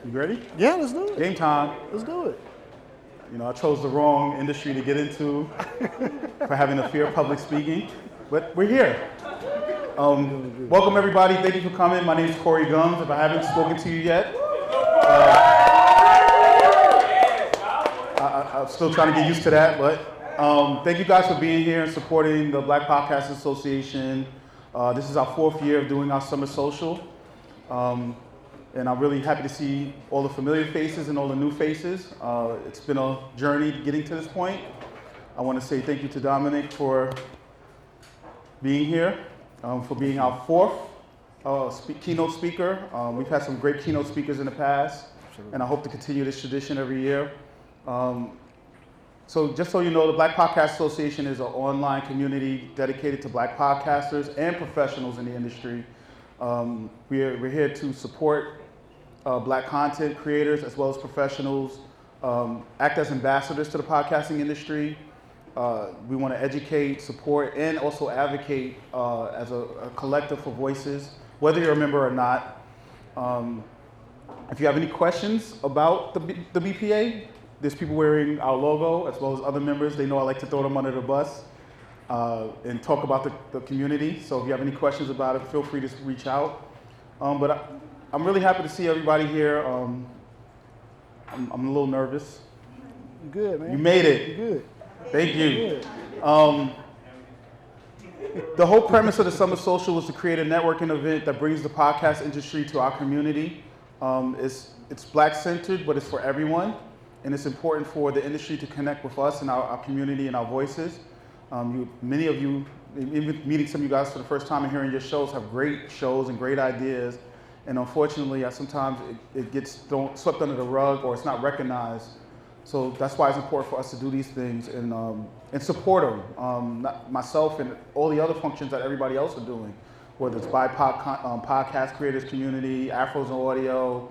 You ready? Yeah, let's do it. Game time. Let's do it. You know, I chose the wrong industry to get into for having a fear of public speaking, but we're here. Welcome everybody, thank you for coming. My name is Corey Gums. If I haven't spoken to you yet, I'm still trying to get used to that, but thank you guys for being here and supporting the Black Podcasters Association. This is our 4th year of doing our summer social. And I'm really happy to see all the familiar faces and all the new faces. It's been a journey getting to this point. I want to say thank you to Dominic for being here, for being our 4th keynote speaker. We've had some great keynote speakers in the past, and I hope to continue this tradition every year. So just so you know, the Black Podcast Association is an online community dedicated to Black podcasters and professionals in the industry. We're here to support Black content creators as well as professionals, act as ambassadors to the podcasting industry. We want to educate, support, and also advocate as a collective for voices, whether you're a member or not. If you have any questions about the BPA, there's people wearing our logo as well as other members. They know I like to throw them under the bus and talk about the community. So if you have any questions about it, feel free to reach out. But I'm really happy to see everybody here. I'm a little nervous. You good, man. You made it. You good. Thank you. Good. The whole premise of the Summer Social was to create a networking event that brings the podcast industry to our community. It's Black-centered, but it's for everyone. And it's important for the industry to connect with us and our community and our voices. Many of you, even meeting some of you guys for the first time and hearing your shows, have great shows and great ideas. And unfortunately, sometimes it gets swept under the rug or it's not recognized. So that's why it's important for us to do these things and support them. Myself and all the other functions that everybody else are doing, whether it's BIPOC podcast creators community, Afros and audio.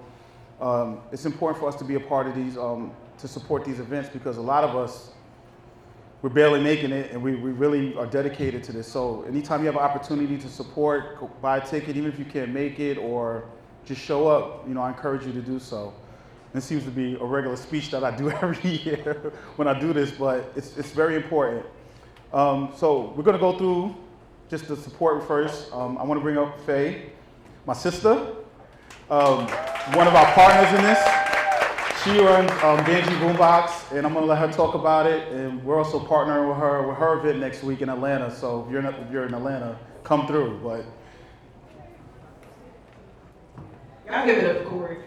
It's important for us to be a part of these, to support these events, because a lot of us, we're barely making it, and we really are dedicated to this. So anytime you have an opportunity to support, go buy a ticket, even if you can't make it, or just show up, I encourage you to do so. This seems to be a regular speech that I do every year when I do this, but it's very important. So we're gonna go through just the support first. I wanna bring up Faye, my sister, one of our partners in this. She runs Ambie Boombox, and I'm gonna let her talk about it. And we're also partnering with her event next week in Atlanta. So if you're in Atlanta, come through. But y'all give it up for Corey.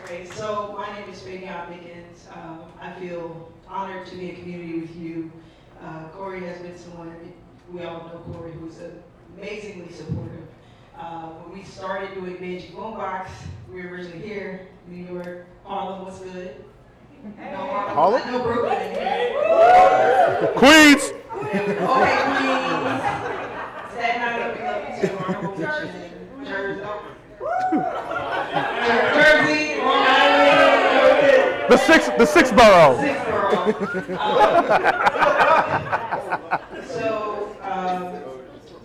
Okay, so my name is Webby Award. I feel honored to be in community with you. Corey has been someone, we all know Corey, who's amazingly supportive. When we started doing Ambie Boombox, we were originally here, New York. Harlem was good. Hey. No, Harlem? I know Brooklyn in here. Queens! Okay, Queens. Staten Island, we love you too. Honorable mention. Jersey. Jersey, Long Island. The sixth borough.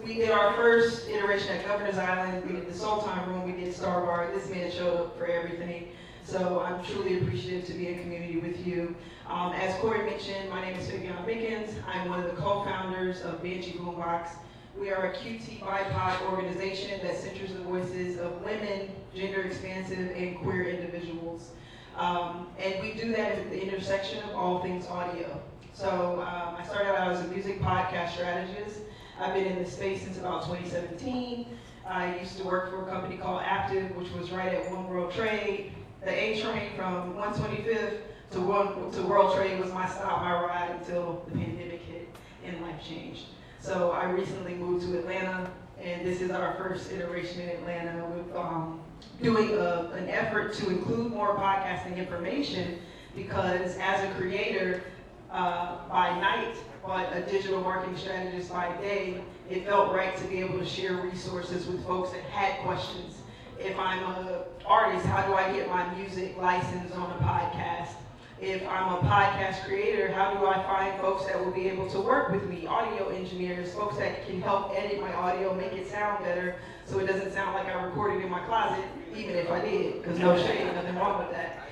We did our first iteration at Governor's Island. We did the Sultan Room. We did Star Bar. This man showed up for everything. So I'm truly appreciative to be in community with you. As Corey mentioned, my name is Webby Award. I'm one of the co-founders of Ambie Boombox. We are a QT BIPOC organization that centers the voices of women, gender expansive, and queer individuals. And we do that at the intersection of all things audio. So I started out as a music podcast strategist. I've been in this space since about 2017. I used to work for a company called Active, which was right at One World Trade. The A train from 125th to World Trade was my stop, my ride until the pandemic hit and life changed. So I recently moved to Atlanta, and this is our first iteration in Atlanta. We're doing an effort to include more podcasting information, because as a creator by night, but a digital marketing strategist by day, it felt right to be able to share resources with folks that had questions. If I'm an artist, how do I get my music licensed on a podcast? If I'm a podcast creator, how do I find folks that will be able to work with me? Audio engineers, folks that can help edit my audio, make it sound better, so it doesn't sound like I recorded in my closet, even if I did, because no shade, nothing wrong with that.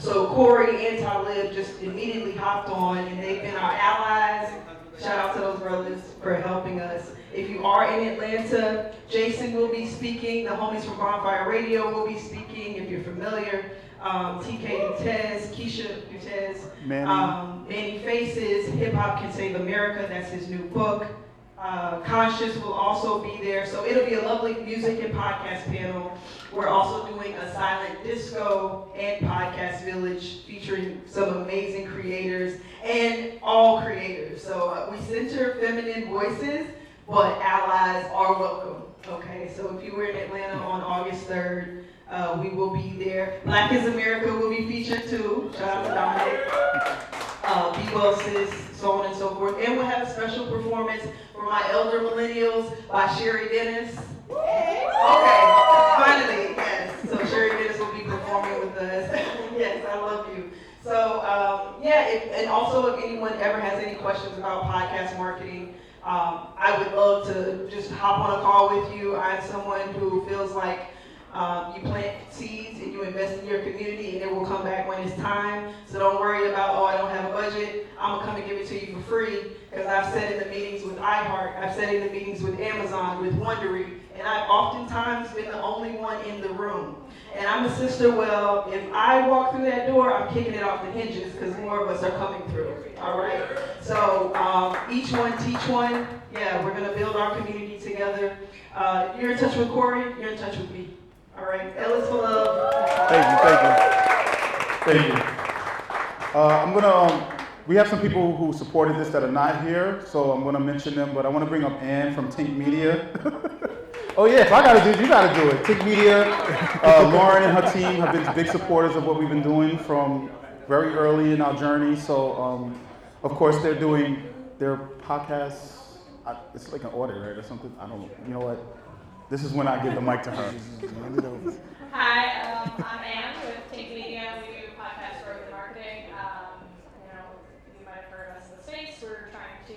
So Corey and Talib just immediately hopped on, and they've been our allies. Shout out to those brothers for helping us. If you are in Atlanta, Jason will be speaking. The homies from Bonfire Radio will be speaking, if you're familiar. TK Dutez, Keisha Dutez, Manny Faces, Hip Hop Can Save America, that's his new book. Conscious will also be there, so it'll be a lovely music and podcast panel. We're also doing a silent disco and podcast village featuring some amazing creators and all creators. So we center feminine voices, but allies are welcome. Okay, so if you were in Atlanta on August 3rd, we will be there. Black is America will be featured too. Shout out to Dominic. Be Well Sis, so on and so forth. And we'll have a special performance for my elder millennials by Sherry Dennis. Okay, finally, yes. So Sherry Dennis will be performing with us. Yes, I love you. So, and also if anyone ever has any questions about podcast marketing, I would love to just hop on a call with you. I'm someone who feels like you plant seeds and you invest in your community and it will come back when it's time. So don't worry about, I don't have a budget. I'm gonna come and give it to you for free, because I've said in the meetings with iHeart, I've said in the meetings with Amazon, with Wondery, and I've oftentimes been the only one in the room. And I'm a sister, well, if I walk through that door, I'm kicking it off the hinges, because more of us are coming through, all right? So each one teach one. Yeah, we're gonna build our community together. You're in touch with Corey, you're in touch with me. All right, Ellis for love. Thank you. We have some people who supported this that are not here, so I'm gonna mention them, but I wanna bring up Ann from Tink Media. Oh yeah, if I gotta do it, you gotta do it. Tink Media, Lauren and her team have been big supporters of what we've been doing from very early in our journey. So, of course, they're doing their podcasts. It's like an audit, right, or something? I don't know. You know what? This is when I give the mic to her. Hi, I'm Ann with Take Media. We do podcast growth and marketing. You might have heard of us in the States. We're trying to,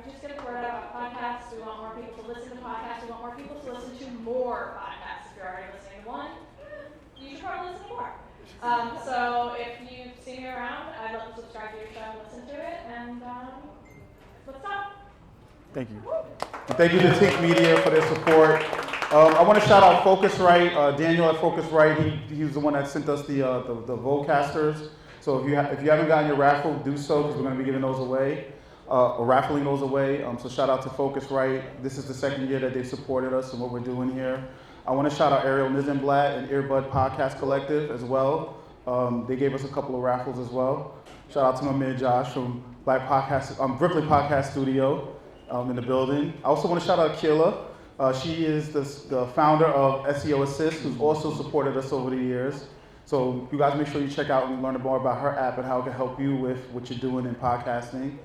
just get the word out about podcasts. We want more people to listen to podcasts. We want more people to listen to more podcasts. If you're already listening to one, you should probably listen to more. So if you see me around, I'd love to subscribe to your show and listen to it. And let's talk. Thank you. Thank you to Tink Media for their support. I want to shout out Focusrite. Daniel at Focusrite, he was the one that sent us the Vocasters. So if you haven't gotten your raffle, do so, because we're going to be giving those away, or raffling those away. So shout out to Focusrite. This is the second year that they've supported us and what we're doing here. I want to shout out Ariel Nizenblatt and Earbud Podcast Collective as well. They gave us a couple of raffles as well. Shout out to my man Josh from Brooklyn Podcast Studio. In the building. I also want to shout out Kayla. She is the founder of SEO Assist, who's also supported us over the years. So you guys make sure you check out and learn more about her app and how it can help you with what you're doing in podcasting.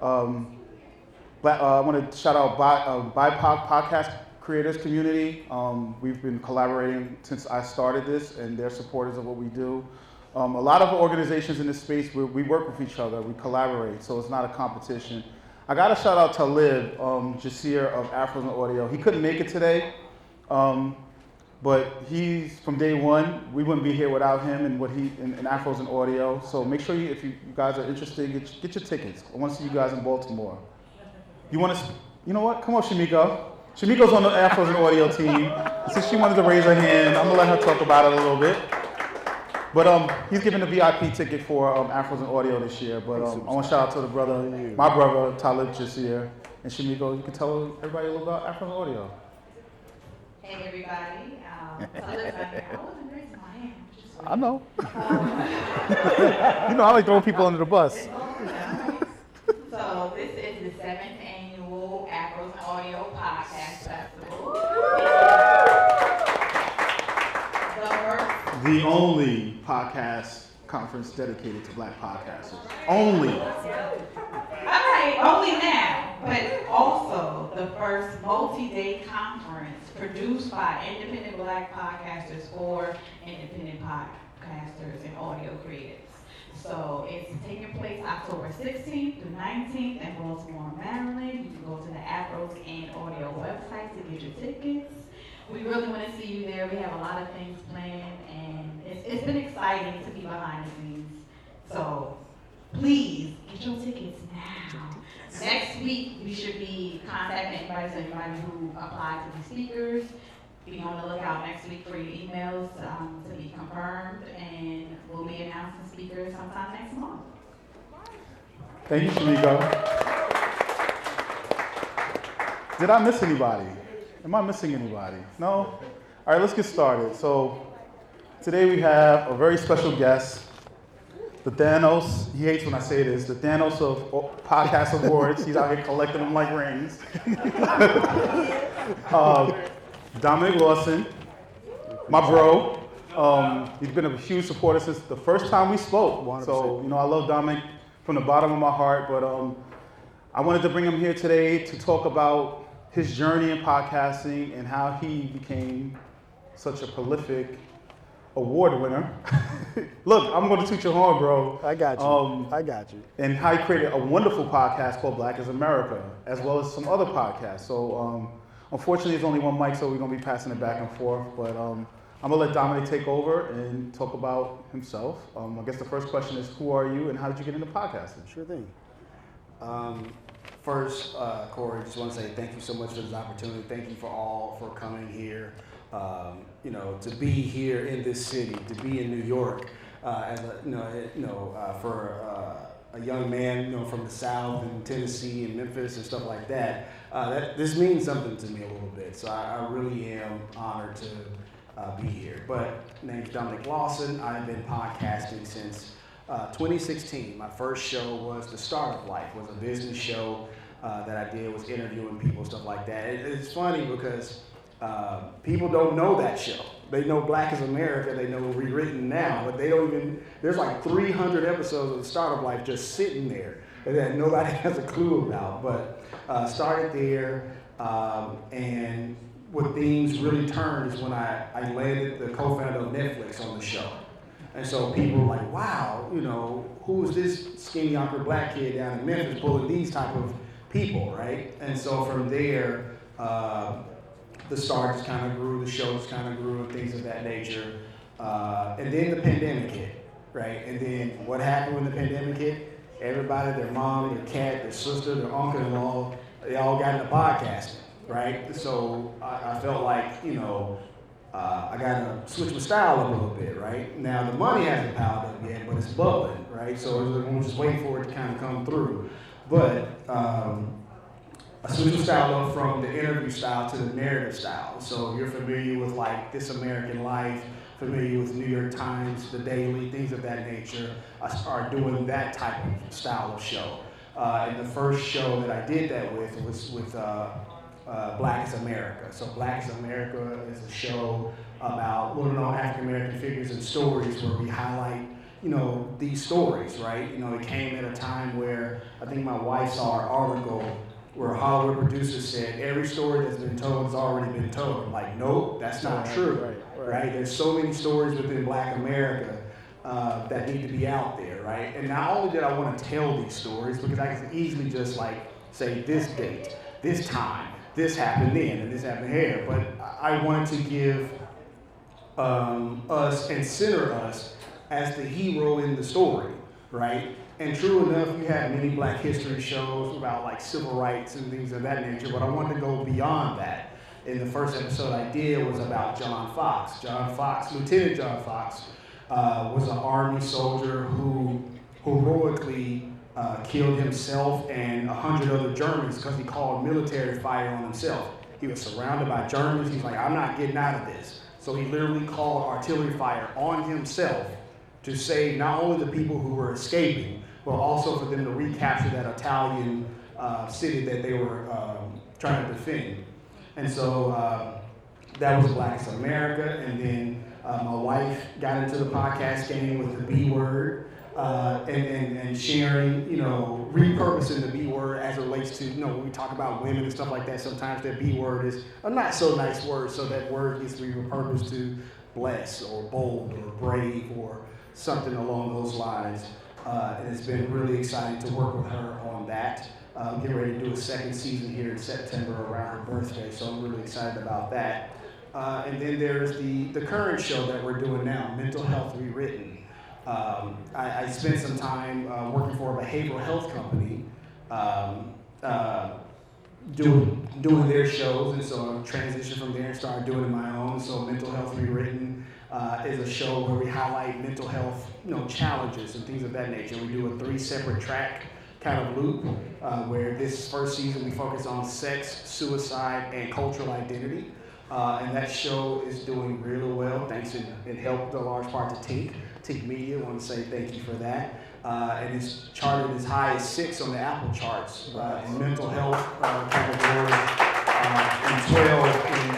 I want to shout out BIPOC Podcast Creators Community. We've been collaborating since I started this, and they're supporters of what we do. A lot of organizations in this space, we work with each other, we collaborate, so it's not a competition. I got to shout out to Talib Jasir of Afros and Audio. He couldn't make it today, but he's from day one. We wouldn't be here without him and what he in Afros and Audio. So make sure if you guys are interested, get your tickets. I want to see you guys in Baltimore. You know what? Come on, Shamiko. Shamiko's on the Afros and Audio team. Since she wanted to raise her hand, I'm gonna let her talk about it a little bit. But he's giving a VIP ticket for Afros and Audio this year. But I want to shout out to my brother, Talib Jasir. And Shamiko, you can tell everybody a little about Afros and Audio. Hey everybody, Talib here. I wasn't raising my hand. I know. You know, I like throwing people under the bus. So this is the 7th annual Afros and Audio Podcast Festival. The only podcast conference dedicated to Black podcasters. Only. Alright, only now, but also the first multi-day conference produced by independent Black podcasters for independent podcasters and audio creatives. So it's taking place October 16th through 19th in Baltimore, Maryland. You can go to the Afros and Audio website to get your tickets. We really want to see you there. We have a lot of things planned, and it's been exciting to be behind the scenes. So please get your tickets now. Next week, we should be contacting anybody who applied to be speakers. Be on the lookout next week for your emails to be confirmed, and we'll be announcing speakers sometime next month. Thank you, Shamiko. Did I miss anybody? Am I missing anybody? No? All right, let's get started. So today we have a very special guest, the Thanos. He hates when I say this. The Thanos of podcast awards. He's out here collecting them like rings. Dominic Lawson, my bro. He's been a huge supporter since the first time we spoke. 100%. So, I love Dominic from the bottom of my heart, but I wanted to bring him here today to talk about his journey in podcasting and how he became such a prolific award winner. Look, I'm going to toot your horn, bro. I got you. I got you. And how he created a wonderful podcast called Black is America, as well as some other podcasts. So, unfortunately, there's only one mic, so we're going to be passing it back and forth. But I'm going to let Dominic take over and talk about himself. I guess the first question is, who are you and how did you get into podcasting? Sure thing. First, Corey, just want to say thank you so much for this opportunity. Thank you for coming here. To be here in this city, to be in New York, as for a young man, from the South and Tennessee and Memphis and stuff like that. This means something to me a little bit. So I really am honored to be here. But name's Dominic Lawson. I've been podcasting since 2016. My first show was The Start of Life, was a business show that I did, was interviewing people, stuff like that. It's funny because people don't know that show. They know Black is America, they know Rewritten Now, but they don't even, there's like 300 episodes of The Start of Life just sitting there that nobody has a clue about. But started there, and what things really turned is when I landed the co-founder of Netflix on the show. And so people were like, wow, who is this skinny, awkward black kid down in Memphis pulling these type of people, right? And so from there, the star just kind of grew, the show just kind of grew, and things of that nature. And then the pandemic hit, right? And then what happened when the pandemic hit? Everybody, their mom, their cat, their sister, their uncle-in-law, they all got into podcasting, right? So I felt like, I gotta switch my style up a little bit, right? Now the money hasn't piled up yet, but it's bubbling, right? So I'm just waiting for it to kind of come through. But I switched the style up from the interview style to the narrative style. So you're familiar with like This American Life, familiar with New York Times, The Daily, things of that nature. I started doing that type of style of show. And the first show that I did that with was with Black is America. So Black is America is a show about little-known African-American figures and stories where we highlight, these stories, right? It came at a time where I think my wife saw an article where a Hollywood producer said, every story that's been told has already been told. I'm like, nope, that's not true, right? There's so many stories within Black America that need to be out there, right? And not only did I want to tell these stories, because I can easily just say this date, this time, this happened then, and this happened here, but I wanted to give us and center us as the hero in the story, right? And true enough, you have many Black history shows about civil rights and things of that nature, but I wanted to go beyond that. And the first episode I did was about John Fox. Lieutenant John Fox, was an Army soldier who heroically killed himself and 100 other Germans because he called military fire on himself. He was surrounded by Germans. He's like, I'm not getting out of this. So he literally called artillery fire on himself to save not only the people who were escaping, but also for them to recapture that Italian city that they were trying to defend. And so that was Black is America. And then my wife got into the podcast game with the B word and sharing, repurposing the B word as it relates to, when we talk about women and stuff like that, sometimes that B word is a not so nice word, so that word gets repurposed to bless or bold or brave or something along those lines. And it's been really exciting to work with her on that. Getting ready to do a second season here in September around her birthday, so I'm really excited about that. And then there's the current show that we're doing now, Mental Health Rewritten. I spent some time working for a behavioral health company, doing their shows, and so I transitioned from there and started doing my own. So Mental Health Rewritten is a show where we highlight mental health, challenges and things of that nature. We do a 3 separate track kind of loop, where this first season we focus on sex, suicide, and cultural identity. And that show is doing really well, thanks in help to a large part to Tink Media. I want to say thank you for that. And it's charted as high as 6 on the Apple charts in mental health category, and 12 in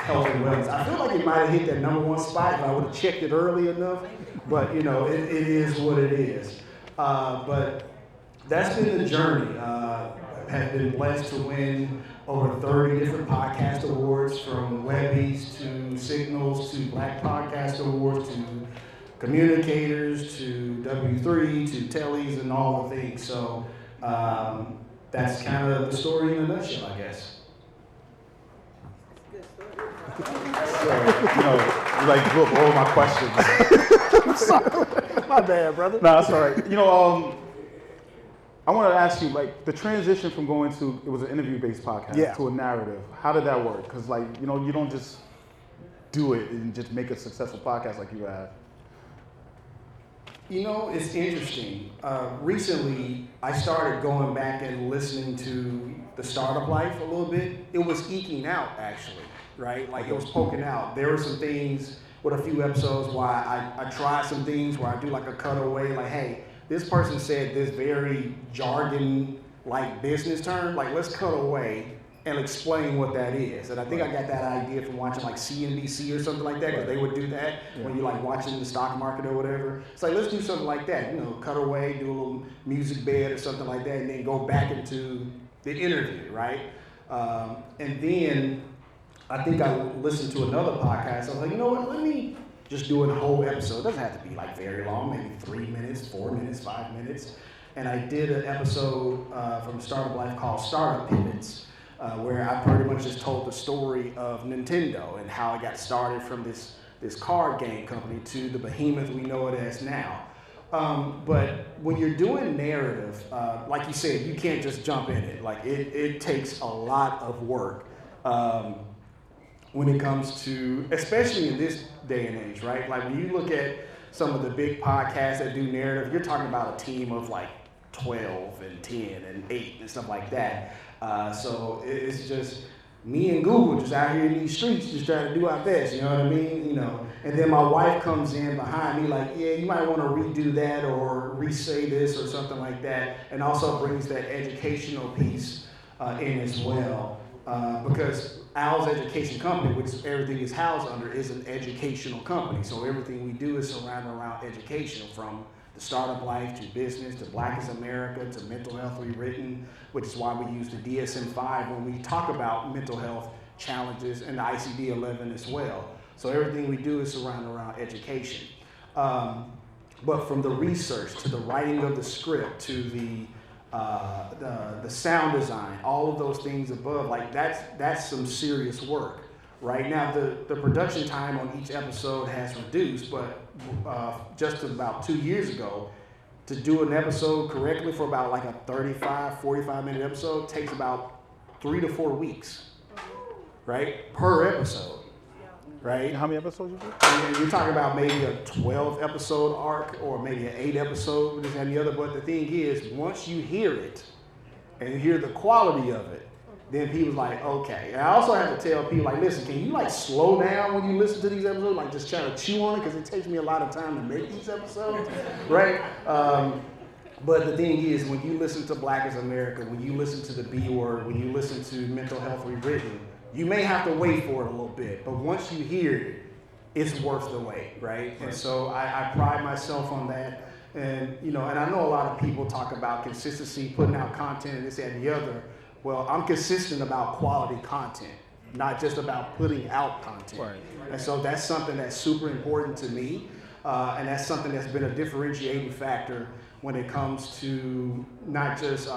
health and wellness. I feel like it might have hit that #1 spot if I would have checked it early enough, but it is what it is. But that's been the journey. Have been blessed to win over 30 different podcast awards, from Webby's to Signals to Black Podcast Awards to Communicators to W3 to Tellies and all the things. So that's kind of the story in a nutshell, I guess. So, you like blew up all my questions. I'm sorry. My bad, brother. No, that's all right. I want to ask you, like, the transition from going to, it was an interview-based podcast, to a narrative. How did that work? Because, like, you don't just do it and just make a successful podcast like you have. It's interesting. Recently, I started going back and listening to the Startup Life a little bit. It was eking out, actually, right? Like, it was poking out. There were some things with a few episodes where I tried some things where I do like a cutaway, like, hey, this person said this very jargon-like business term, like, let's cut away and explain what that is. And I think I got that idea from watching like CNBC or something like that, because they would do that when you're like watching the stock market or whatever. It's like, let's do something like that, cut away, do a little music bed or something like that, and then go back into the interview, right? And then I think I listened to another podcast. I was like, you know what, let me just do a whole episode. It doesn't have to be like very long, maybe 3 minutes, 4 minutes, 5 minutes. And I did an episode from Startup Life called Startup Pivots, where I pretty much just told the story of Nintendo and how it got started from this card game company to the behemoth we know it as now. But when you're doing narrative, like you said, you can't just jump in it. Like, it takes a lot of work when it comes to, especially in this day and age, right? Like, when you look at some of the big podcasts that do narrative, you're talking about a team of like 12 and 10 and 8 and stuff like that. So it's just me and Google just out here in these streets just trying to do our best, you know what I mean? And then my wife comes in behind me like, yeah, you might want to redo that or re-say this or something like that, and also brings that educational piece in as well. Because Al's Education Company, which everything is housed under, is an educational company. So everything we do is surrounded around education, from the Startup Life to business to Black is America to Mental Health Rewritten, which is why we use the DSM-5 when we talk about mental health challenges, and the ICD-11 as well. So everything we do is surrounded around education. But from the research to the writing of the script to the sound design, all of those things above, like that's some serious work. Right now, the production time on each episode has reduced, but just about 2 years ago, to do an episode correctly for about like a 35, 45-minute episode takes about 3 to 4 weeks, right? Per episode, right? How many episodes you do? And you're talking about maybe a 12-episode arc or maybe an 8-episode, this and the other. But the thing is, once you hear it and you hear the quality of it, then people's like, okay. And I also have to tell people, like, listen, can you like slow down when you listen to these episodes? Like, just try to chew on it, because it takes me a lot of time to make these episodes, right? But the thing is, when you listen to Black is America, when you listen to the B Word, when you listen to Mental Health Rewritten, you may have to wait for it a little bit, but once you hear it, it's worth the wait, right? And so I pride myself on that. And, and I know a lot of people talk about consistency, putting out content and this, that, and the other. Well, I'm consistent about quality content, not just about putting out content. Right. And so that's something that's super important to me, and that's something that's been a differentiating factor when it comes to not just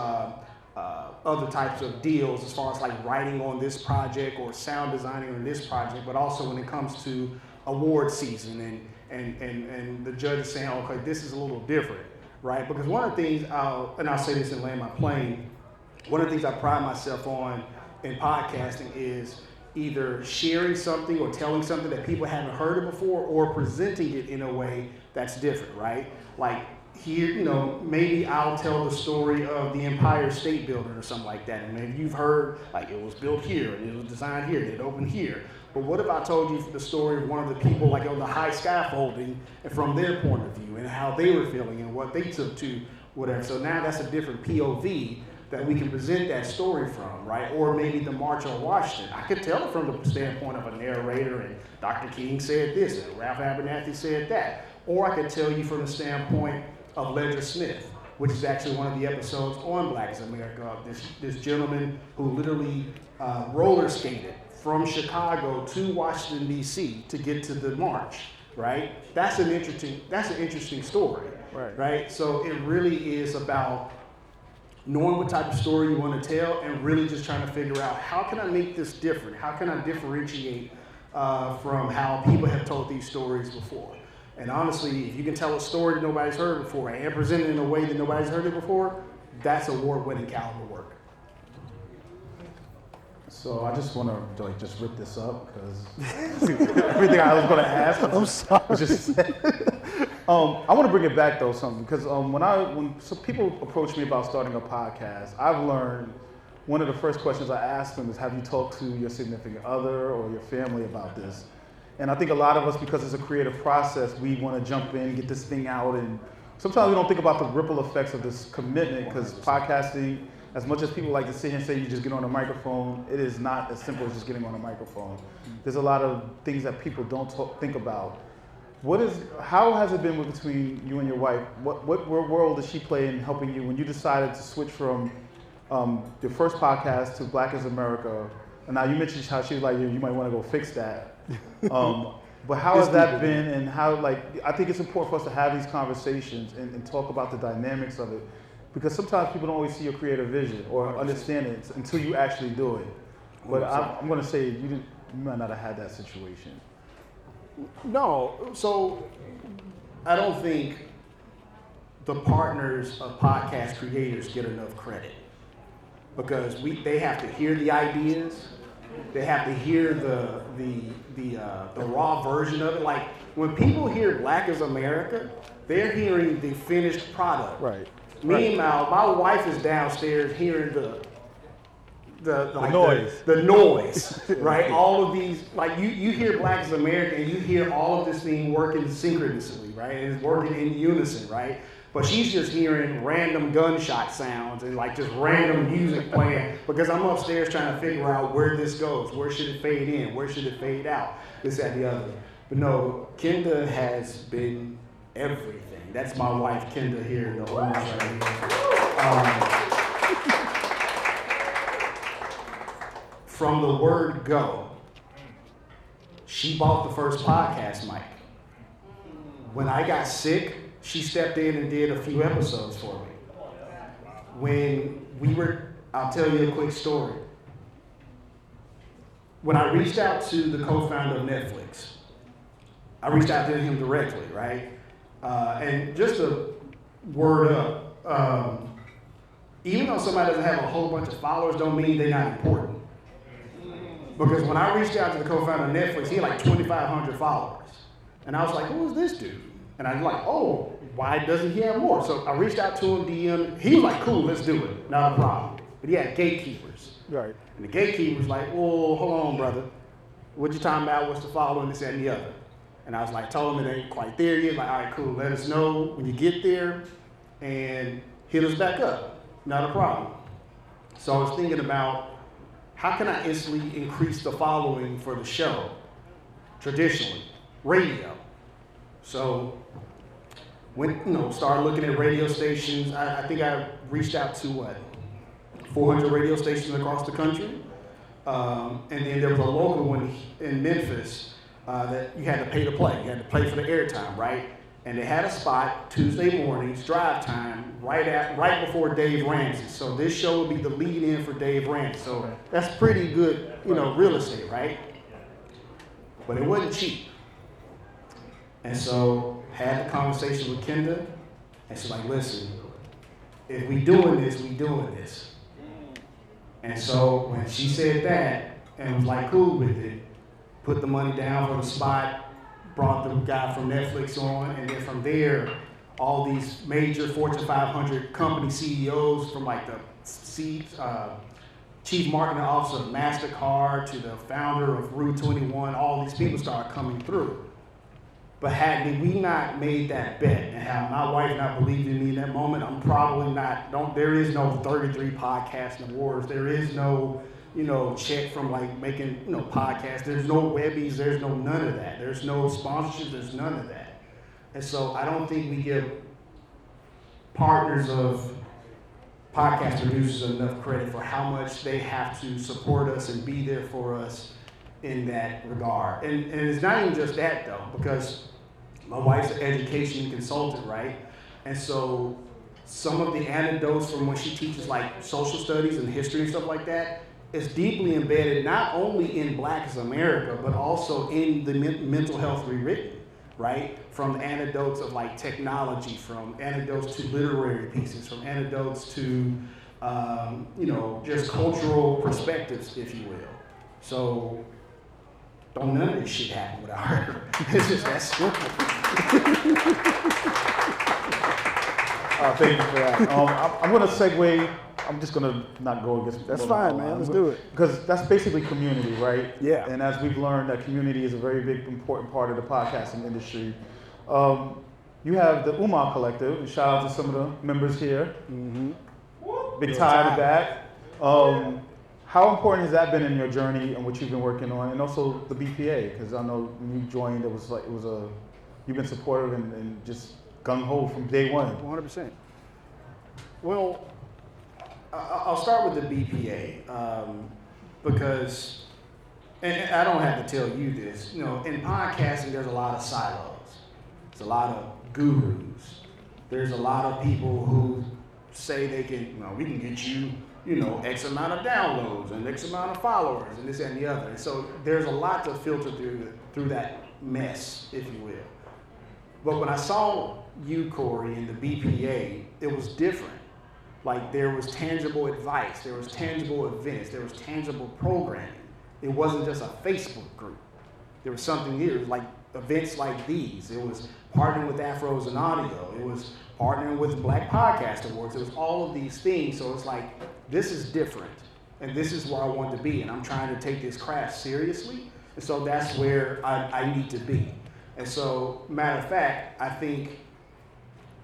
other types of deals as far as like writing on this project or sound designing on this project, but also when it comes to award season and the judges saying, okay, this is a little different, right? Because one of the things, I'll say this and land my plane, one of the things I pride myself on in podcasting is either sharing something or telling something that people haven't heard of before, or presenting it in a way that's different, right? Like here, you know, maybe I'll tell the story of the Empire State Building or something like that, and maybe you've heard like it was built here and it was designed here and it opened here. But what if I told you the story of one of the people like on the high scaffolding and from their point of view and how they were feeling and what they took to whatever. So now that's a different POV that we can present that story from, right? Or maybe the March on Washington. I could tell it from the standpoint of a narrator and Dr. King said this and Ralph Abernathy said that. Or I could tell you from the standpoint of Ledger Smith, which is actually one of the episodes on Black is America. This gentleman who literally roller skated from Chicago to Washington, D.C. to get to the march, right? That's an interesting story, right? So it really is about knowing what type of story you want to tell and really just trying to figure out how can I make this different? How can I differentiate from how people have told these stories before? And honestly, if you can tell a story that nobody's heard before and present it in a way that nobody's heard it before, that's award-winning caliber work. So I just want to like just rip this up because everything I was going to ask was just said. I want to bring it back though something because when some people approach me about starting a podcast, I've learned one of the first questions I ask them is, have you talked to your significant other or your family about this? And I think a lot of us, because it's a creative process, we want to jump in, get this thing out, and sometimes we don't think about the ripple effects of this commitment because podcasting, as much as people like to sit here and say you just get on a microphone, it is not as simple as just getting on a microphone. There's a lot of things that people don't think about. How has it been between you and your wife? What role does she play in helping you when you decided to switch from your first podcast to Black is America? And now you mentioned how she was like, you might want to go fix that. But how has that been, and how, like, I think it's important for us to have these conversations and talk about the dynamics of it, because sometimes people don't always see your creative vision or understand it until you actually do it. But I'm going to say you might not have had that situation. No, so I don't think the partners of podcast creators get enough credit because they have to hear the ideas, they have to hear the raw version of it. Like when people hear Black is America, they're hearing the finished product. Right. Meanwhile, my wife is downstairs hearing the noise. The noise, right? All of these, like you hear Black is America and you hear all of this thing working synchronously, right? And it's working in unison, right? But she's just hearing random gunshot sounds and like just random music playing because I'm upstairs trying to figure out where this goes. Where should it fade in? Where should it fade out? This, that, and the other. But no, Kenda has been everything. That's my wife, Kenda, here in the orange right here. From the word go, she bought the first podcast mic. When I got sick, she stepped in and did a few episodes for me. I'll tell you a quick story. When I reached out to the co-founder of Netflix, I reached out to him directly, right? And just a word up, even though somebody doesn't have a whole bunch of followers, don't mean they're not important. Because when I reached out to the co-founder of Netflix, he had like 2,500 followers. And I was like, who is this dude? And I was like, oh, why doesn't he have more? So I reached out to him, DM. He was like, cool, let's do it. Not a problem. But he had gatekeepers. Right. And the gatekeeper's like, well, hold on, brother. What you talking about? What's the following, this, that, and the other? And I was like, told him it ain't quite there yet. Like, all right, cool. Let us know when you get there and hit us back up. Not a problem. So I was thinking about how can I instantly increase the following for the show? Traditionally, radio. So started looking at radio stations. I think I reached out to 400 radio stations across the country. And then there was a local one in Memphis that you had to pay to play. You had to pay for the airtime, right? And they had a spot Tuesday mornings, drive time, right before Dave Ramsey. So this show would be the lead in for Dave Ramsey. So that's pretty good, real estate, right? But it wasn't cheap. And so had the conversation with Kendra, and she's like, listen, if we doing this, we doing this. And so when she said that and was like cool with it, put the money down for the spot, brought the guy from Netflix on, and then from there, all these major Fortune 500 company CEOs from like the chief marketing officer of MasterCard to the founder of Route 21, all these people started coming through. But had we not made that bet and had my wife not believed in me in that moment, I'm probably not, there is no 33 podcasting awards. There is no, check from like making, podcasts. There's no Webbies. There's no none of that. There's no sponsorships. There's none of that. And so I don't think we give partners of podcast producers enough credit for how much they have to support us and be there for us in that regard. And it's not even just that though, because my wife's an education consultant, right? And so some of the anecdotes from when she teaches like social studies and history and stuff like that is deeply embedded not only in Black as America, but also in the mental health rewritten, right? From the anecdotes of like technology, from anecdotes to literary pieces, from anecdotes to, just cultural perspectives, if you will. So don't none of this shit happen without her. It's just that simple. Thank you for that. I'm going to segue. I'm just going to not go against. That's fine, man. Let's do it. Because that's basically community, right? Yeah. And as we've learned, that community is a very big, important part of the podcasting industry. You have the Umar Collective, and shout out to some of the members here. Mm-hmm. Big tie in the back. How important has that been in your journey and what you've been working on, and also the BPA? Because I know when you joined, you've been supportive and just gung ho from day one. 100%. Well, I'll start with the BPA because, and I don't have to tell you this, in podcasting there's a lot of silos. There's a lot of gurus. There's a lot of people who say they can, we can get you, X amount of downloads and X amount of followers and this and the other. And so there's a lot to filter through that mess, if you will. But when I saw you, Corey, in the BPA, it was different. Like there was tangible advice, there was tangible events, there was tangible programming. It wasn't just a Facebook group. There was something here. It was like events like these. It was partnering with Afros and Audio. It was partnering with Black Podcast Awards. It was all of these things. So it's like, this is different. And this is where I want to be. And I'm trying to take this craft seriously. And so that's where I need to be. And so, matter of fact, I think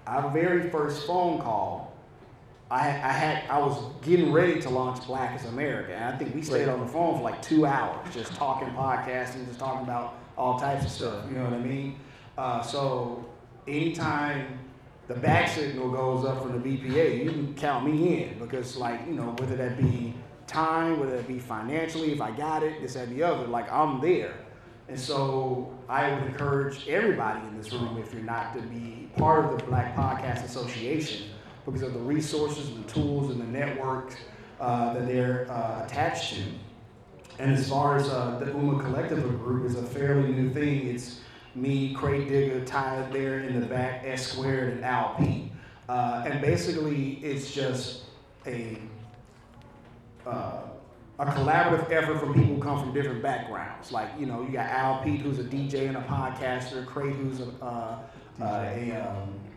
our very first phone call, I was getting ready to launch Black as America. And I think we stayed on the phone for like 2 hours, just talking podcasting, just talking about all types of stuff. You know what I mean? So anytime the back signal goes up from the BPA, you can count me in because whether that be time, whether that be financially, if I got it, this, that, and the other, I'm there. And so I would encourage everybody in this room, if you're not, to be part of the Black Podcast Association because of the resources, the tools, and the network that they're attached to. And as far as the UMA Collective group is a fairly new thing. It's me, Craig Digger, Ty there in the back, S Squared, and Al P. And basically, it's just a collaborative effort from people who come from different backgrounds. You got Al Pete, who's a DJ and a podcaster, Craig, who's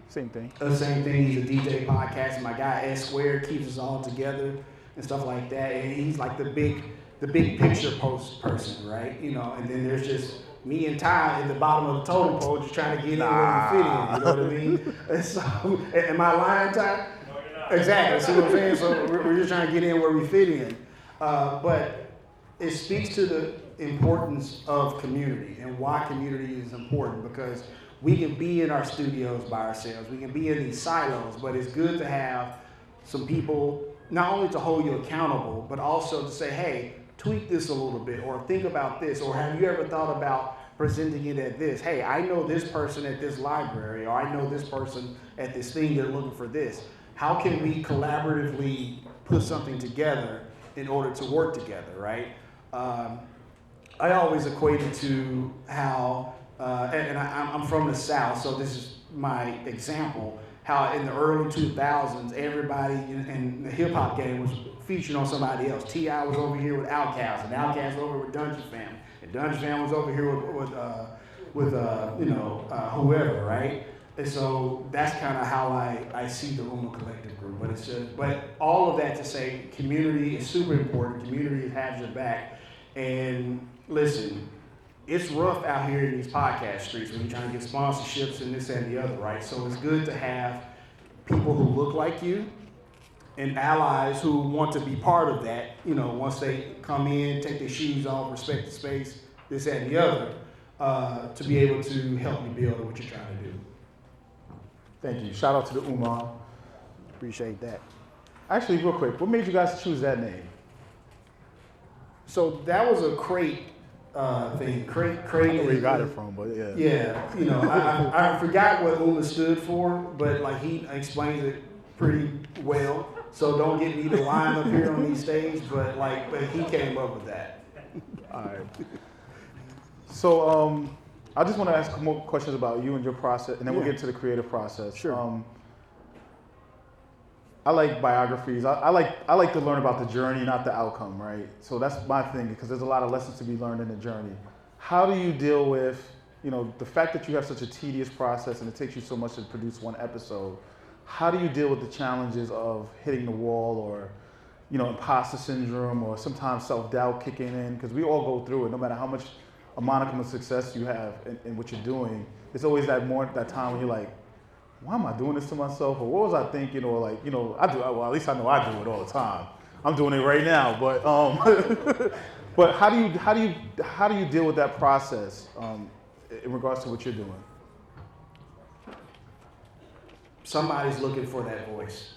Same thing. Same thing, he's a DJ podcaster. My guy, S Squared, keeps us all together and stuff like that. And he's like the big picture person, right? And then there's just me and Ty at the bottom of the totem pole just trying to get in where we fit in, you know what I mean? And so, am I lying, Ty? No, you're not. Exactly, see what I'm saying? So we're just trying to get in where we fit in. But it speaks to the importance of community and why community is important, because we can be in our studios by ourselves, we can be in these silos, but it's good to have some people not only to hold you accountable, but also to say, hey, tweak this a little bit, or think about this, or have you ever thought about presenting it at this? Hey, I know this person at this library, or I know this person at this thing, they're looking for this. How can we collaboratively put something together in order to work together, right? I always equate it to how, I'm from the South, so this is my example, how in the early 2000s, everybody in the hip hop game was featured on somebody else. T.I. was over here with Outkast, and Outkast was over with Dungeon Fam, and Dungeon Fam was over here with whoever, right? And so that's kind of how I see the Uma Collective Group. But all of that to say, community is super important. Community has your back. And listen, it's rough out here in these podcast streets when you're trying to get sponsorships and this and the other, right? So it's good to have people who look like you and allies who want to be part of that, once they come in, take their shoes off, respect the space, this and the other, to be able to help you build what you're trying to do. Thank you. Shout out to the Uma. Appreciate that. Actually, real quick, what made you guys choose that name? So that was a crate thing. Crate. I don't know where you got it from, but yeah. Yeah, I forgot what Uma stood for, but like he explains it pretty well. So don't get me to line up here on these stages, but he came up with that. All right. So I just want to ask more questions about you and your process, and then we'll get into the creative process. Sure. I like biographies. I like to learn about the journey, not the outcome, right? So that's my thing, because there's a lot of lessons to be learned in the journey. How do you deal with, the fact that you have such a tedious process and it takes you so much to produce one episode? How do you deal with the challenges of hitting the wall, or, imposter syndrome, or sometimes self-doubt kicking in? Because we all go through it, no matter how much a modicum of success you have in what you're doing. There's always that time when you're like, why am I doing this to myself? Or what was I thinking? Or at least I know I do it all the time. I'm doing it right now. But but how do you deal with that process in regards to what you're doing? Somebody's looking for that voice.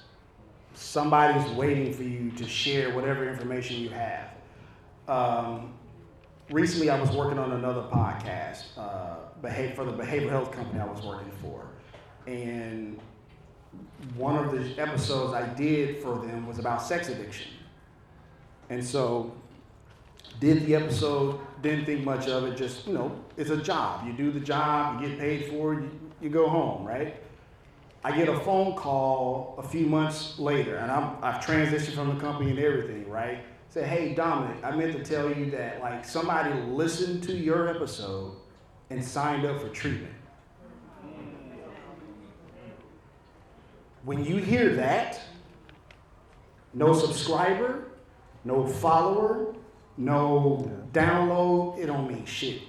Somebody's waiting for you to share whatever information you have. Recently, I was working on another podcast for the behavioral health company I was working for. And one of the episodes I did for them was about sex addiction. And so did the episode, didn't think much of it, just, it's a job. You do the job, you get paid for it, you go home, right? I get a phone call a few months later, and I've transitioned from the company and everything, right? Say, hey, Dominic, I meant to tell you that somebody listened to your episode and signed up for treatment. When you hear that, no subscriber, no follower, no download, it don't mean shit.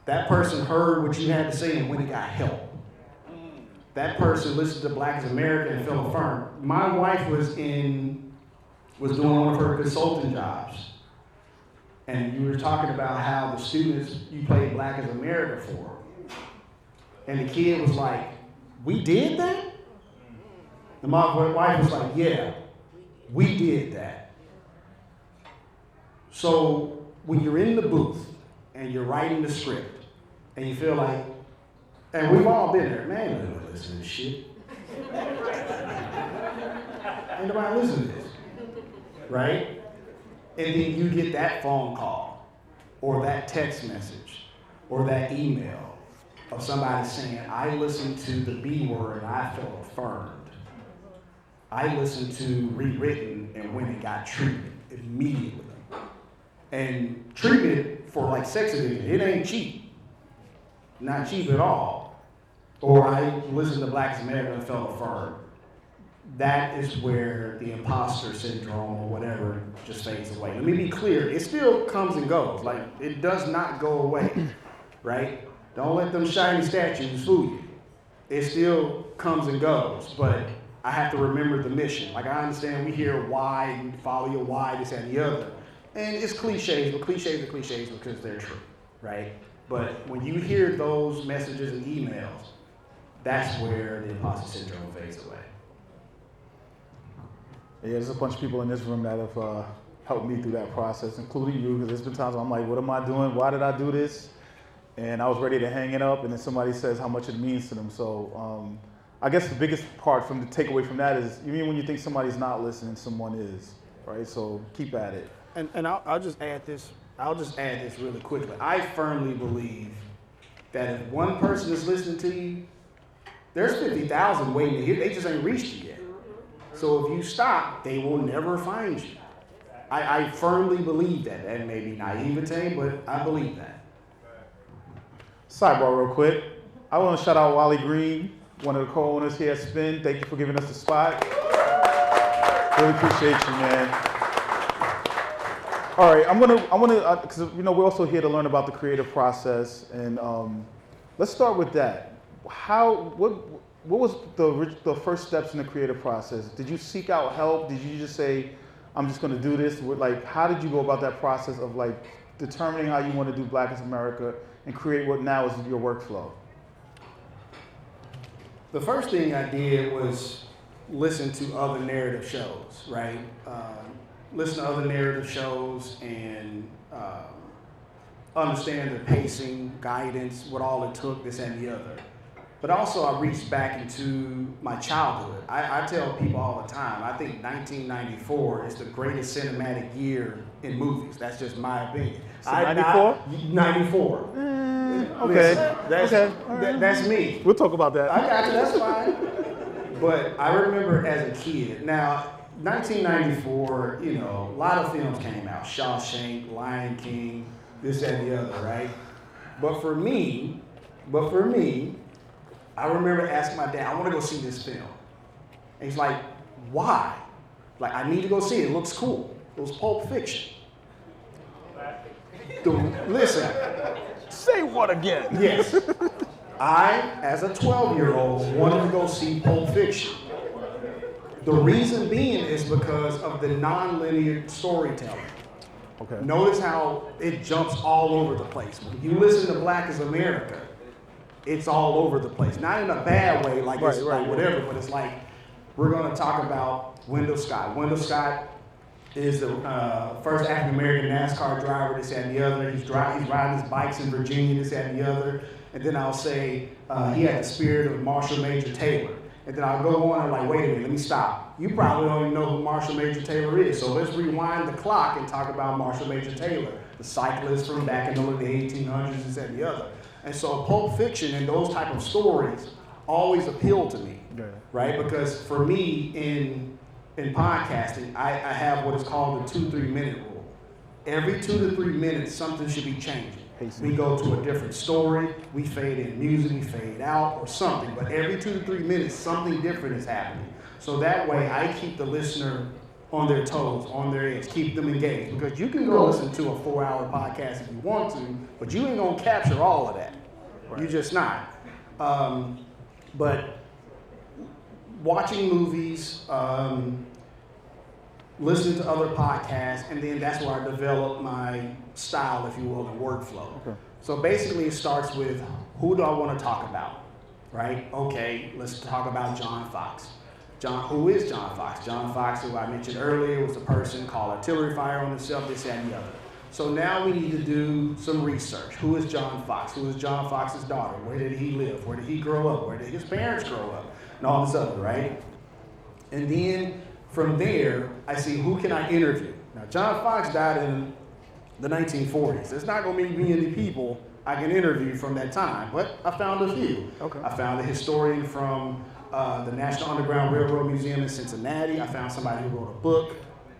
That person heard what you had to say and went and got help. That person listened to Black is America and felt affirmed. My wife was doing one of her consulting jobs. And you were talking about how the students you played Black is America for. And the kid was like, we did that? And my wife was like, yeah, we did that. So when you're in the booth and you're writing the script and you feel like, and we've all been there, man, you don't listen to this shit. Ain't nobody listen to this, right? And then you get that phone call or that text message or that email of somebody saying, I listened to the B word and I felt affirmed. I listened to Rewritten and went and got treatment immediately. And treatment for sex addiction, it ain't cheap. Not cheap at all. Or I listened to Black is America and felt affirmed. That is where the imposter syndrome or whatever just fades away. Let me be clear, it still comes and goes. It does not go away, right? Don't let them shiny statues fool you. It still comes and goes, but I have to remember the mission. I understand we hear why, you follow your why, this and the other. And it's cliches, but cliches are cliches because they're true, right? But when you hear those messages and emails, that's where the imposter syndrome fades away. Yeah, there's a bunch of people in this room that have helped me through that process, including you, because there's been times I'm like, what am I doing? Why did I do this? And I was ready to hang it up, and then somebody says how much it means to them. So I guess the biggest part from the takeaway from that is, even when you think somebody's not listening, someone is, right? So keep at it. And I'll just add this. I'll just add this really quickly. I firmly believe that if one person is listening to you, there's 50,000 waiting to hear. They just ain't reached you yet. So if you stop, they will never find you. I firmly believe that. That may be naivete, but I believe that. Sidebar real quick. I want to shout out Wally Green, one of the co-owners here at Spin. Thank you for giving us the spot. Really appreciate you, man. All right, I want to, because we're also here to learn about the creative process, and let's start with that. What was the first steps in the creative process? Did you seek out help? Did you just say, I'm just going to do this? Like, how did you go about that process of like determining how you want to do Black is America and create what now is your workflow? The first thing I did was listen to other narrative shows, right? Listen to other narrative shows and understand the pacing, guidance, what all it took, this and the other. But also I reached back into my childhood. I tell people all the time, I think 1994 is the greatest cinematic year in movies. That's just my opinion. So 94? 94. Okay. Listen, Okay. that's me. We'll talk about that. I got you, that's fine. But I remember as a kid, now 1994, a lot of films came out. Shawshank, Lion King, this and the other, right? But for me, I remember asking my dad, I want to go see this film. And he's like, why? Like, I need to go see it. It looks cool. It was Pulp Fiction. Listen. Say what again? Yes. I, as a 12-year-old, wanted to go see Pulp Fiction. The reason being is because of the non-linear storytelling. Okay. Notice how it jumps all over the place. When you listen to Black is America, it's all over the place. Not in a bad way, like it's like whatever, but it's like, we're going to talk about Wendell Scott. Wendell Scott is the first African-American NASCAR driver, this and the other. He's riding his bikes in Virginia, this and the other. And then I'll say he had the spirit of Marshall Major Taylor. And then I'll go on and like, wait a minute, let me stop. You probably don't even know who Marshall Major Taylor is. So let's rewind the clock and talk about Marshall Major Taylor, the cyclist from back in the 1800s, this and the other. And so Pulp Fiction and those type of stories always appeal to me, right? Because for me in podcasting, I have what is called the 2-3 minute rule. Every 2 to 3 minutes, something should be changing. We go to a different story, we fade in music, we fade out or something, but every 2 to 3 minutes, something different is happening. So that way I keep the listener on their toes, on their edge, keep them engaged. Because you can go listen to a 4-hour podcast if you want to, but you ain't gonna capture all of that. Right. You're just not. But watching movies, listening to other podcasts, and then that's where I developed my style, if you will, and workflow. Okay. So basically it starts with, who do I want to talk about, right? Okay, let's talk about John Fox. Who is John Fox? John Fox, who I mentioned earlier, was a person called artillery fire on himself, this and the other. So now we need to do some research. Who is John Fox? Who is John Fox's daughter? Where did he live? Where did he grow up? Where did his parents grow up? And all this other, right? And then from there, I see who can I interview. Now, John Fox died in the 1940s. There's not going to be many people I can interview from that time, but I found a few. Okay. I found a historian from the National Underground Railroad Museum in Cincinnati. I found somebody who wrote a book,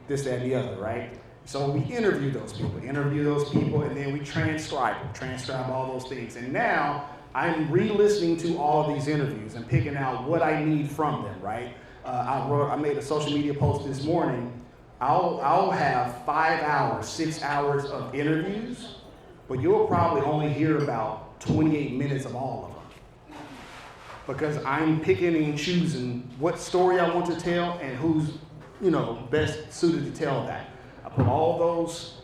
this, that, and the other, right? So we interview those people, and then we transcribe all those things. And now I'm re-listening to all of these interviews and picking out what I need from them, right? I made a social media post this morning. I'll have 5 hours, 6 hours of interviews, but you'll probably only hear about 28 minutes of all of them. Because I'm picking and choosing what story I want to tell and who's, best suited to tell that. I put all those,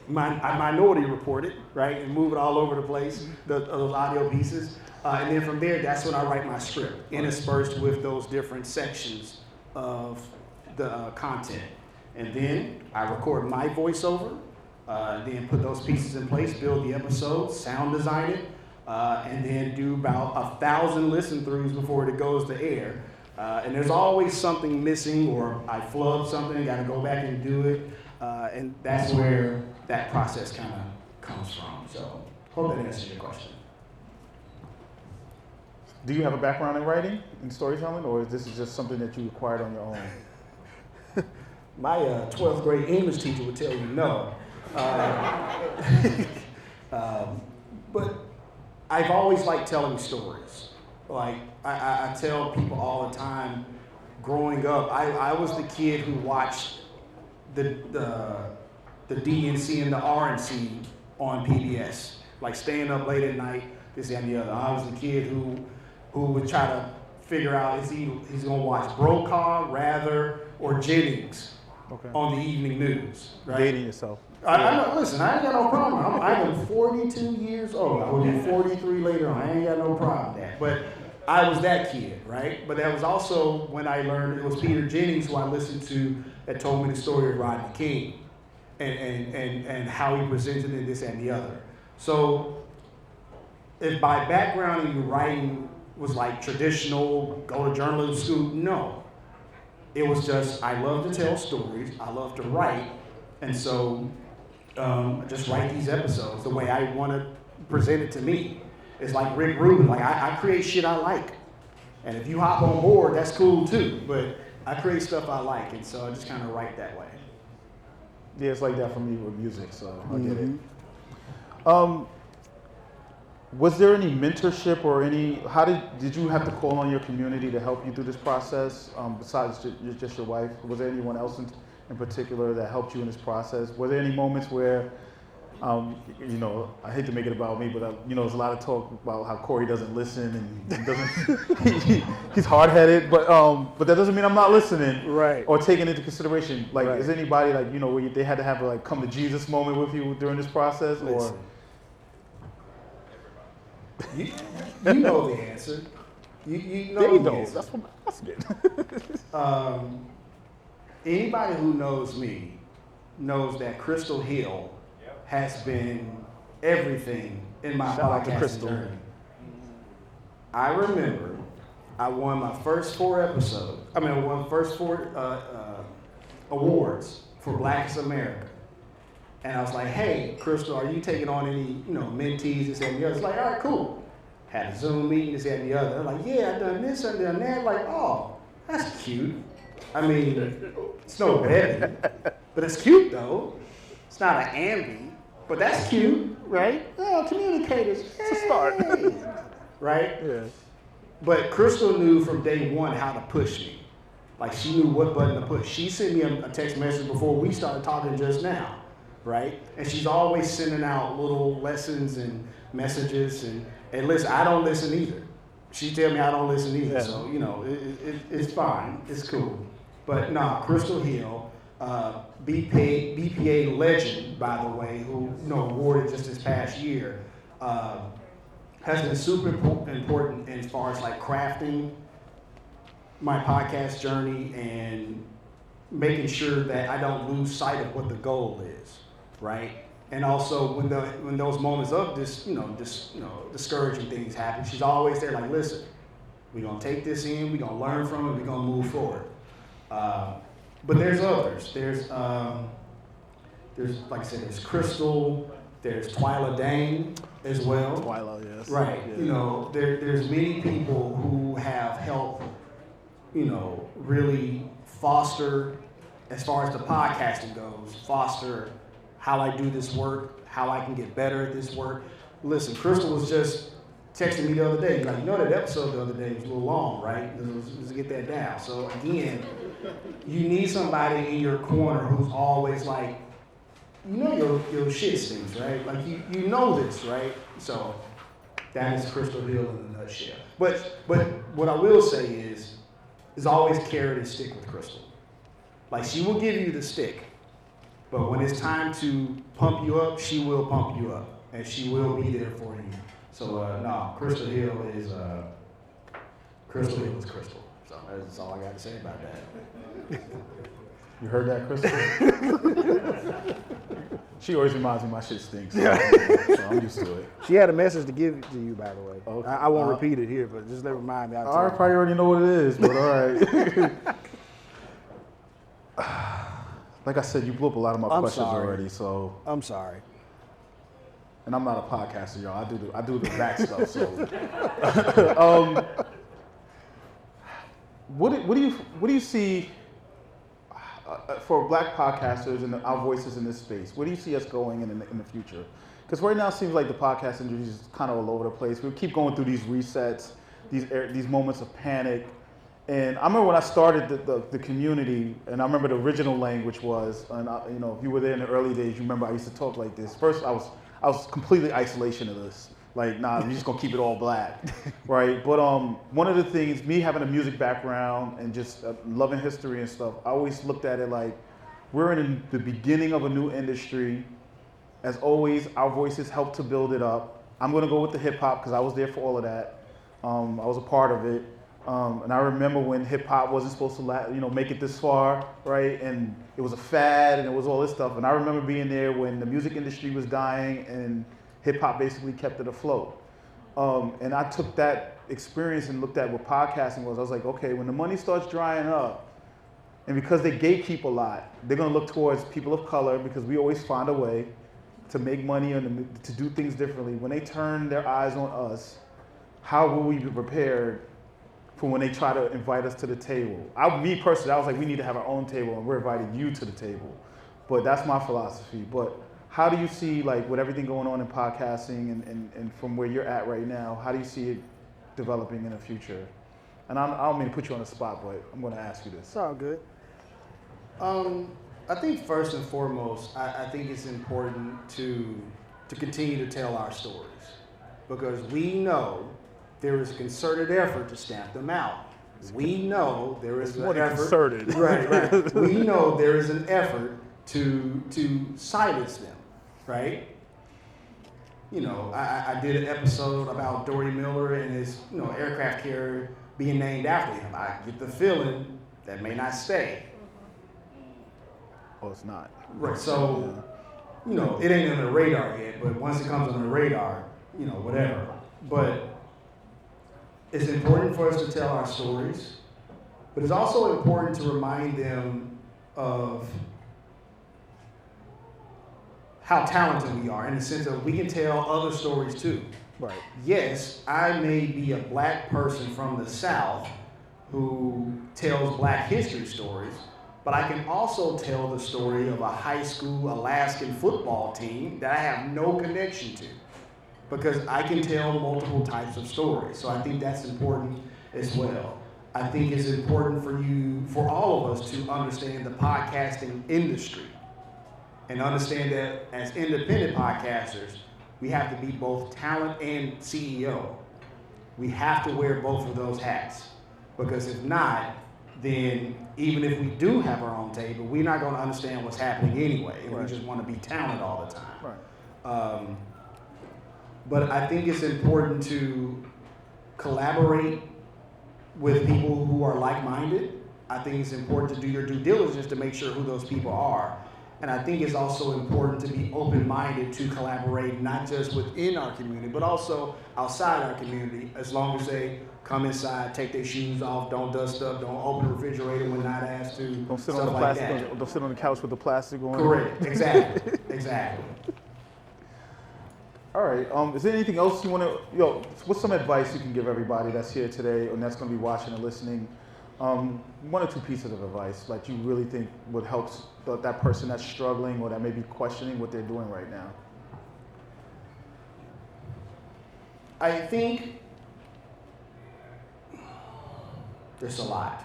I minority report it, right, and move it all over the place, those audio pieces. And then from there, that's when I write my script, interspersed with those different sections of the content. And then I record my voiceover, then put those pieces in place, build the episode, sound design it, and then do about 1,000 listen throughs before it goes to air. And there's always something missing, or I flub something, got to go back and do it. And that's where that process kind of comes from. So hope that answers your question. Do you have a background in writing and storytelling, or is this just something that you acquired on your own? My 12th grade English teacher would tell you no. But I've always liked telling stories. Like, I tell people all the time, growing up, I was the kid who watched the DNC and the RNC on PBS, like staying up late at night, this, that, and the other. I was the kid who would try to figure out he's gonna watch Brokaw, Rather, or Jennings on the evening news. Right? Dating yourself. I know, listen, I ain't got no problem. I am 42 years old. I will be 43 later on. I ain't got no problem with that. But I was that kid, right? But that was also when I learned it was Peter Jennings who I listened to that told me the story of Rodney King and how he presented it, this, and the other. So if by background in your writing was like traditional, go to journalism school, no. It was just, I love to tell stories, I love to write, and so I just write these episodes the way I want to present it to me. It's like Rick Rubin, like I create shit I like. And if you hop on board, that's cool too, but I create stuff I like, and so I just kind of write that way. Yeah, it's like that for me with music, so I get it. Was there any mentorship or how did you have to call on your community to help you through this process, besides just your wife? Was there anyone else in particular that helped you in this process? Were there any moments where, I hate to make it about me, but there's a lot of talk about how Corey doesn't listen and he doesn't, he's hard-headed, but that doesn't mean I'm not listening, Right. or taking into consideration. Like, Right. is anybody where they had to have a come to Jesus moment with you during this process, or? Listen. You know the answer. You know the answer. That's what I'm asking. Anybody who knows me knows that Crystal Hill has been everything in my Shout out to podcasting Crystal. journey. I remember I won my first four awards for Blackest America. And I was like, hey, Crystal, are you taking on any, mentees, this, that, and the other? It's like, all right, cool. Had a Zoom meeting, this, that, and the other. They're like, yeah, I've done this, I've done that. Like, oh, that's cute. I mean, it's no Webby, but it's cute, though. It's not an Ambie, but that's cute, right? Oh, communicators. It's a start. Right? Yeah. But Crystal knew from day one how to push me. Like, she knew what button to push. She sent me a text message before we started talking just now. Right? And she's always sending out little lessons and messages. And listen, I don't listen either. She tell me I don't listen either. Yeah. So, it's fine. It's cool. But Crystal Hill, BPA legend, by the way, who, awarded just this past year, has been super important as far as like crafting my podcast journey and making sure that I don't lose sight of what the goal is. Right, and also when those moments of discouraging things happen, she's always there. Like, listen, we're gonna take this in, we're gonna learn from it, we're gonna move forward. But there's others. There's like I said, there's Crystal. There's Twyla Dane as well. Twyla, yes. Right. Yeah. There's many people who have helped, really foster, as far as the podcasting goes, foster how I do this work, how I can get better at this work. Listen, Crystal was just texting me the other day. Like, that episode the other day was a little long, right? Let's get that down. So again, you need somebody in your corner who's always like, your shit stinks, right? Like, you know this, right? So that is Crystal Hill in a nutshell. But what I will say is always carrot and stick with Crystal. Like, she will give you the stick. But when it's time to pump you up, she will pump you up, and she will be there for you. So Crystal Hill is Crystal. So that's all I got to say about that. You heard that, Crystal? She always reminds me my shit stinks. So I'm used to it. She had a message to give to you, by the way. Okay. I won't repeat it here, but just let remind me. I'll I tell you. probably already know what it is, but all right. Like I said, you blew up a lot of my I'm questions sorry. already, so. I'm sorry. And I'm not a podcaster, y'all. I do the back stuff, so. What do you see for Black podcasters and our voices in this space? Where do you see us going in the future? Because right now it seems like the podcast industry is kind of all over the place. We keep going through these resets, these moments of panic. And I remember when I started the community, and I remember the original language was, and if you were there in the early days, you remember I used to talk like this. First, I was completely isolationist. Like, nah, you're just gonna keep it all black, right? But one of the things, me having a music background and just loving history and stuff, I always looked at it like we're in the beginning of a new industry. As always, our voices help to build it up. I'm gonna go with the hip hop because I was there for all of that. I was a part of it. And I remember when hip hop wasn't supposed to make it this far, right? And it was a fad and it was all this stuff. And I remember being there when the music industry was dying and hip hop basically kept it afloat. And I took that experience and looked at what podcasting was. I was like, okay, when the money starts drying up, and because they gatekeep a lot, they're gonna look towards people of color because we always find a way to make money and to do things differently. When they turn their eyes on us, how will we be prepared for when they try to invite us to the table? Me personally, I was like, we need to have our own table and we're inviting you to the table. But that's my philosophy. But how do you see, like, with everything going on in podcasting and from where you're at right now, how do you see it developing in the future? And I don't mean to put you on the spot, but I'm going to ask you this. It's all good. I think first and foremost, I think it's important to continue to tell our stories because we know there is a concerted effort to stamp them out. We know there is an effort. Concerted. Right. We know there is an effort to silence them, right? I did an episode about Dory Miller and his aircraft carrier being named after him. I get the feeling that may not stay. Oh, it's not. Right. So, it ain't on the radar yet, but once it comes on the radar, whatever. But it's important for us to tell our stories, but it's also important to remind them of how talented we are in the sense that we can tell other stories too. Right. Yes, I may be a Black person from the South who tells Black history stories, but I can also tell the story of a high school Alaskan football team that I have no connection to because I can tell multiple types of stories. So I think that's important as well. I think it's important for all of us to understand the podcasting industry and understand that as independent podcasters, we have to be both talent and CEO. We have to wear both of those hats because if not, then even if we do have our own table, we're not going to understand what's happening anyway. And right. We just want to be talented all the time. Right. But I think it's important to collaborate with people who are like-minded. I think it's important to do your due diligence to make sure who those people are. And I think it's also important to be open-minded to collaborate, not just within our community, but also outside our community, as long as they come inside, take their shoes off, don't dust up, don't open the refrigerator when not asked to, Don't sit stuff on the like plastic. that. Don't sit on the couch with the plastic on. Correct, exactly, exactly. All right. Is there anything else you want to? What's some advice you can give everybody that's here today and that's going to be watching and listening? One or two pieces of advice like you really think would help that person that's struggling or that may be questioning what they're doing right now. I think there's a lot.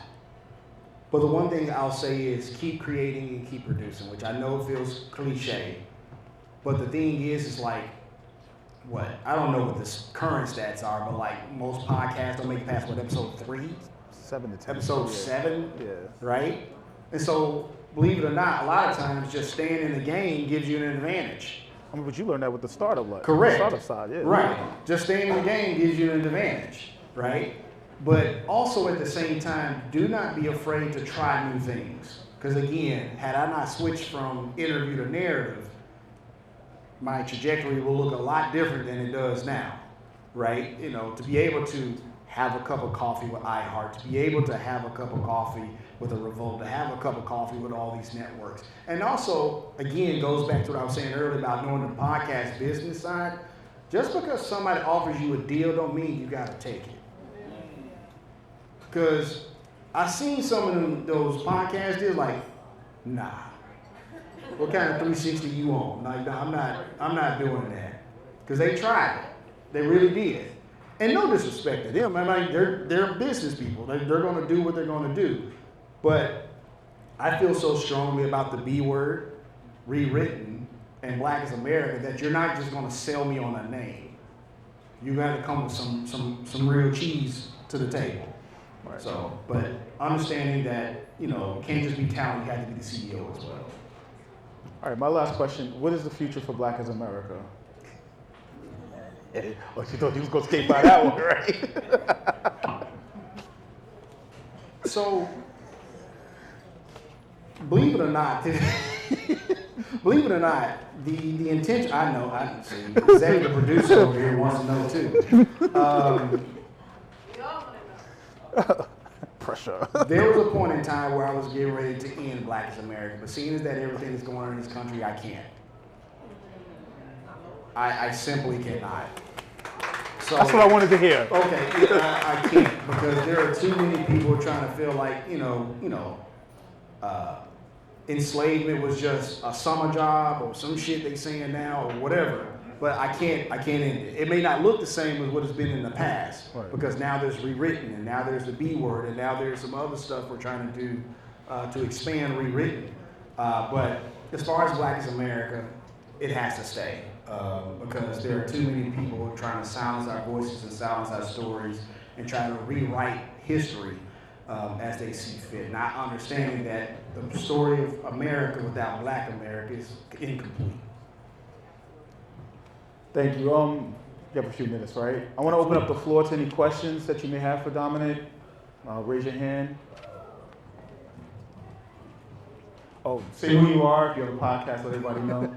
But the one thing I'll say is keep creating and keep producing, which I know feels cliche. But the thing is like, I don't know what the current stats are, but like most podcasts don't make it past episode 3? 7 to 10. Episode 7? Yeah. Right? And so, believe it or not, a lot of times just staying in the game gives you an advantage. I mean, but you learned that with the startup, Correct. Startup side, yeah. Right. Just staying in the game gives you an advantage, right? But also at the same time, do not be afraid to try new things. Because again, had I not switched from interview to narrative, my trajectory will look a lot different than it does now, right? You know, to be able to have a cup of coffee with iHeart, to be able to have a cup of coffee with a Revolt, to have a cup of coffee with all these networks. And also, again, goes back to what I was saying earlier about knowing the podcast business side. Just because somebody offers you a deal don't mean you gotta take it. Because I seen some of those podcast deals like, nah. What kind of 360 you on? Like, no, I'm not doing that. Because they tried it. They really did. And no disrespect to them. I'm like, they're business people. They're gonna do what they're gonna do. But I feel so strongly about the B word, rewritten, and Black is America that you're not just gonna sell me on a name. You gotta come with some real cheese to the table. Right. So, but understanding that, you know, you can't just be talent, you have to be the CEO as well. All right, my last question. What is the future for Black as America? Oh, you thought you was going to skate by that one, right? So, believe it or not, the intention, I see, executive producer over here wants to know too. Pressure. There was a point in time where I was getting ready to end Black as America, but seeing as that everything is going on in this country, I can't. I simply cannot. So, That's what I wanted to hear. Okay, I can't because there are too many people trying to feel like enslavement was just a summer job or some shit they saying now or whatever. But I can't end it. It may not look the same as what it's been in the past, right, because now there's rewritten, and now there's the B word, and now there's some other stuff we're trying to do to expand rewritten. But as far as Black as America, it has to stay because there are too many people trying to silence our voices and silence our stories and try to rewrite history as they see fit, not understanding that the story of America without Black America is incomplete. Thank you. You have a few minutes, right? I want to open up the floor to any questions that you may have for Dominic. Raise your hand. Oh, say who you are. If you have a podcast, let everybody know.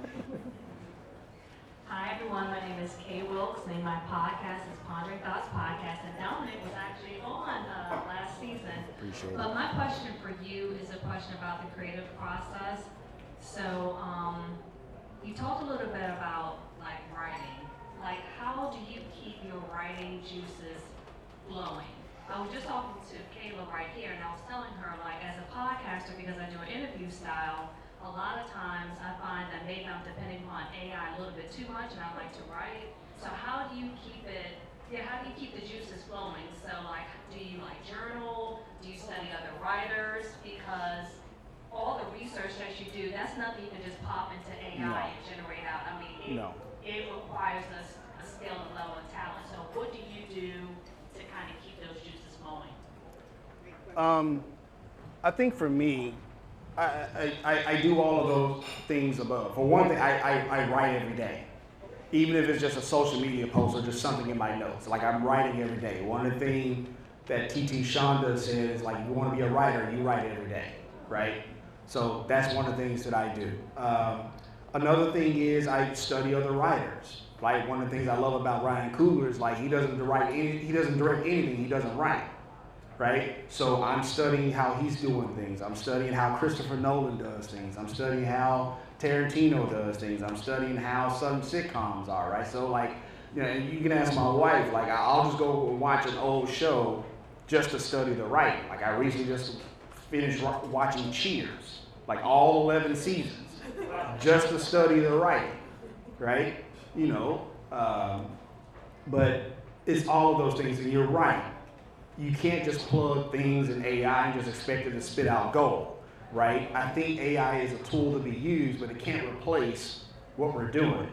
Hi everyone, my name is Kay Wilkes and my podcast is Pondering Thoughts Podcast, and Dominic was actually on last season. Appreciate it. But my question for you is a question about the creative process. So you talked a little bit about like writing. Like how do you keep your writing juices flowing? I was just talking to Kayla right here and I was telling her like as a podcaster, because I do an interview style, a lot of times I find that maybe I'm depending on AI a little bit too much and I like to write. So how do you keep how do you keep the juices flowing? So like, do you like journal? Do you study other writers? Because all the research that you do, that's nothing you can just pop into AI and generate out. I mean, it requires a skill and level of talent. So what do you do to kind of keep those juices flowing? I think for me, I do all of those things above. For one thing, I write every day. Even if it's just a social media post or just something in my notes. Like I'm writing every day. One of the things that TT Shonda said is like, you want to be a writer, you write every day, right? So that's one of the things that I do. Another thing is I study other writers. Like one of the things I love about Ryan Coogler is like he doesn't direct anything he doesn't write, right? So I'm studying how he's doing things. I'm studying how Christopher Nolan does things. I'm studying how Tarantino does things. I'm studying how some sitcoms are, right? So like, you know, and you can ask my wife, like I'll just go and watch an old show just to study the writing. Like I recently just finished watching Cheers, like all 11 seasons, just to study the writing, right? You know, but it's all of those things, and you're right. You can't just plug things in AI and just expect it to spit out gold, right? I think AI is a tool to be used, but it can't replace what we're doing,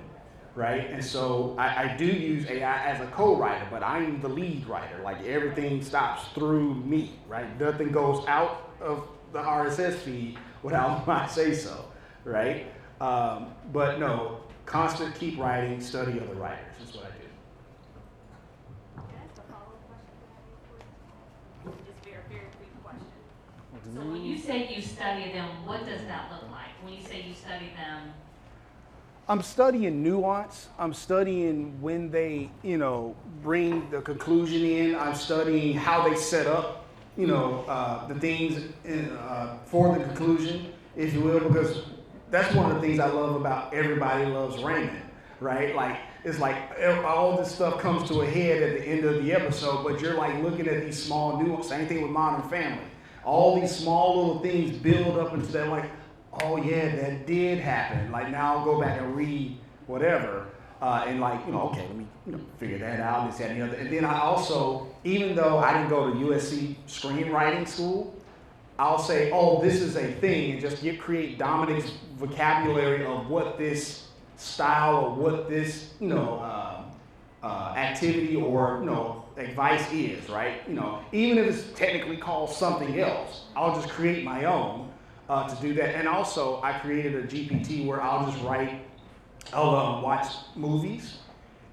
right? And so I do use AI as a co-writer, but I'm the lead writer. Like everything stops through me, right? Nothing goes out of the RSS feed without my say so, right? But no, constant keep writing, study other writers is what I do. Just very, very quick question. So when you say you study them, what does that look like? When you say you study them, I'm studying nuance. I'm studying when they, bring the conclusion in. I'm studying how they set up, the things for the conclusion, if you will, because that's one of the things I love about Everybody Loves Raymond, right? Like, it's like all this stuff comes to a head at the end of the episode, but you're like looking at these small nuances. Same thing with Modern Family. All these small little things build up into that, like, oh yeah, that did happen. Like, now I'll go back and read whatever, and like, okay, let me figure that out, this, that, and the other. And then I also, even though I didn't go to USC screenwriting school, I'll say, oh, this is a thing, and just create Dominic's vocabulary of what this style or what this, activity or, advice is, right? Even if it's technically called something else, I'll just create my own to do that. And also, I created a GPT where I'll watch movies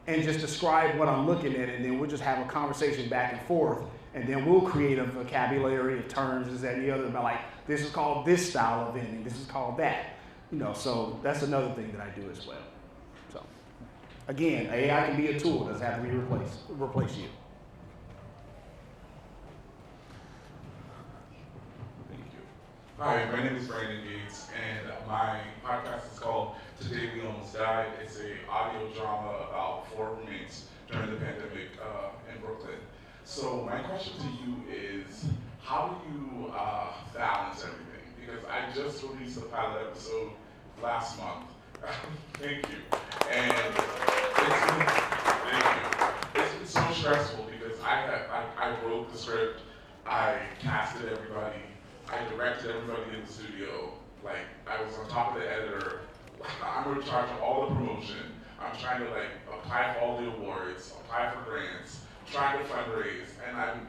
and just describe what I'm looking at, and then we'll just have a conversation back and forth, and then we'll create a vocabulary of terms, this, that, and the other, about like, this is called this style of ending, this is called that. So that's another thing that I do as well. So, again, AI can be a tool, it doesn't have to be replace you. Thank you. Hi, my name is Brandon Gates, and my podcast is called Today We Almost Died. It's an audio drama about 4 roommates during the pandemic in Brooklyn. So my question to you is, how do you balance everything? Because I just released a pilot episode last month. Thank you. And it's been so stressful because I wrote the script, I casted everybody, I directed everybody in the studio. Like, I was on top of the editor. I'm in charge of all the promotion. I'm trying to apply for all the awards, apply for grants, trying to fundraise, and I'm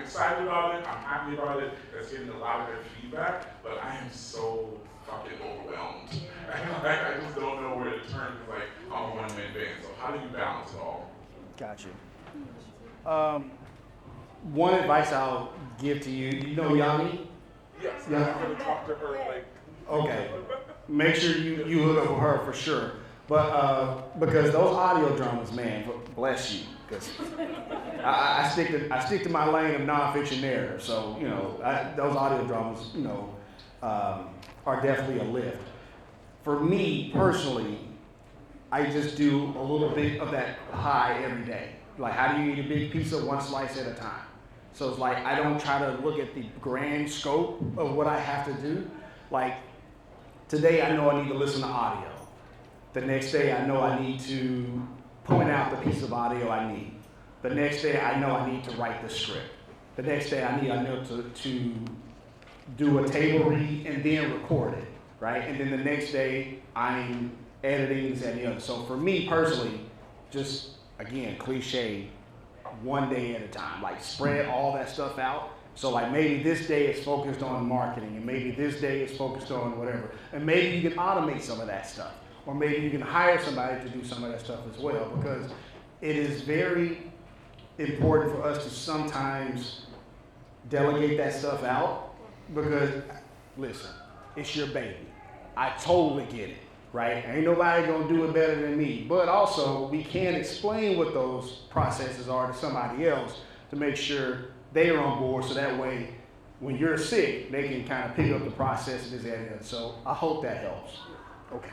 excited about it, I'm happy about it, it's getting a lot of good feedback, but I am so fucking overwhelmed. I just don't know where to turn, because I'm a one-man band, so how do you balance it all? Got you. One advice I'll give to you, you know Yanni? Yes, Yeah. I'm gonna talk to her Okay. Make sure you hook up with her for sure. But because those audio dramas, man, bless you. Because I stick to my lane of nonfiction narrative. So those audio dramas, are definitely a lift. For me personally, I just do a little bit of that high every day. Like, how do you eat a big pizza one slice at a time? So it's like, I don't try to look at the grand scope of what I have to do. Like, today I know I need to listen to audio. The next day I know I need to point out the piece of audio I need. The next day I know I need to write the script. The next day I know to do a table read and then record it, right? And then the next day I'm editing this and the other. So for me personally, just again, cliche, one day at a time. Like, spread all that stuff out. So like, maybe this day is focused on marketing, and maybe this day is focused on whatever. And maybe you can automate some of that stuff. Or maybe you can hire somebody to do some of that stuff as well, because it is very important for us to sometimes delegate that stuff out, because, listen, it's your baby. I totally get it, right? Ain't nobody gonna do it better than me. But also, we can explain what those processes are to somebody else to make sure they are on board, so that way, when you're sick, they can kind of pick up the process and this and that. So I hope that helps. Okay.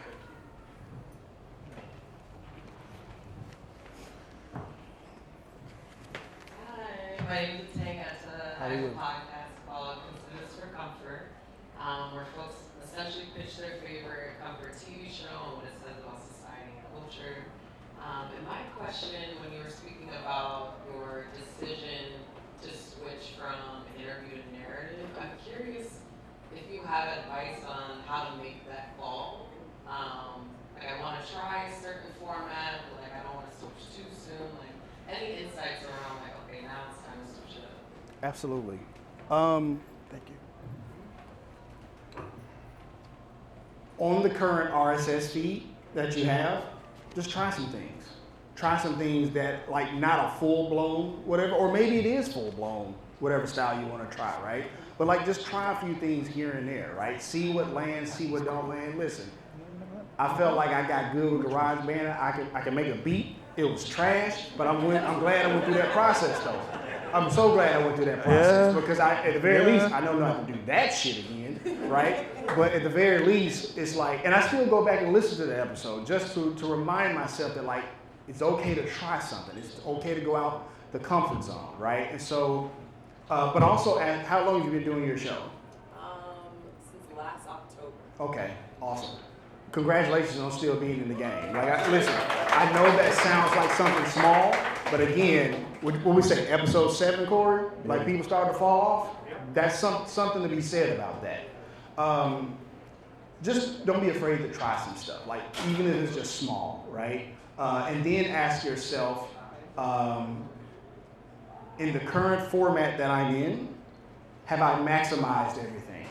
Hi, my name is Tangata. I have a podcast called Consumers for Comfort, where folks essentially pitch their favorite comfort TV show and what it says about society and culture. And my question, when you were speaking about your decision to switch from interview to narrative, I'm curious if you have advice on how to make that call. I want to try a certain format, but I don't want to switch too soon. Any insights around okay, now it's time to switch it up? Absolutely. Thank you. On the current RSS feed that you have, just try some things. Try some things that, not a full-blown whatever, or maybe it is full-blown, whatever style you want to try, right? But like just try a few things here and there, right? See what lands, see what don't land. Listen, I felt like I got good with GarageBand. I could make a beat. It was trash, but I'm glad I went through that process though. I'm so glad I went through that process because at the very least, I know not to do that shit again, right? But at the very least, it's like, and I still go back and listen to the episode just to remind myself that like, it's okay to try something. It's okay to go out the comfort zone, right? And so, but also, how long have you been doing your show? Since last October. Okay, awesome. Congratulations on still being in the game. Like, listen, I know that sounds like something small, but again, what we say, episode 7, Corey? Like people starting to fall off? That's something to be said about that. Just don't be afraid to try some stuff, like even if it's just small, right? And then ask yourself, in the current format that I'm in, have I maximized everything?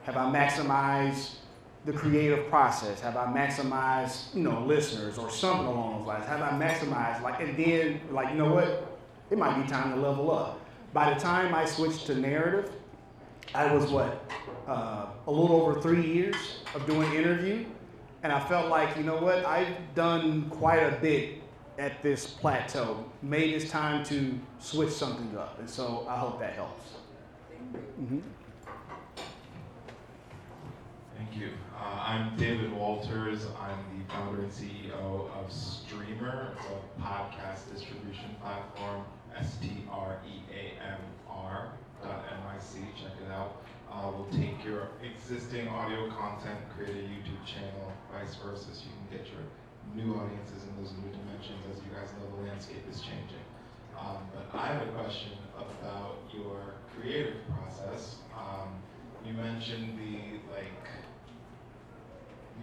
Have I maximized the creative process? Have I maximized, listeners or something along those lines? Have I maximized, and then, you know what? It might be time to level up. By the time I switched to narrative, I was a little over 3 years of doing interview. And I felt like, you know what? I've done quite a bit at this plateau. Maybe it's time to switch something up. And so I hope that helps. Mm-hmm. Thank you. I'm David Walters. I'm the founder and CEO of Streamer. It's a podcast distribution platform, streamr.nyc. Check it out. We'll take your existing audio content, create a YouTube channel, vice versa, so you can get your new audiences in those new dimensions. As you guys know, the landscape is changing. But I have a question about your creative process. You mentioned the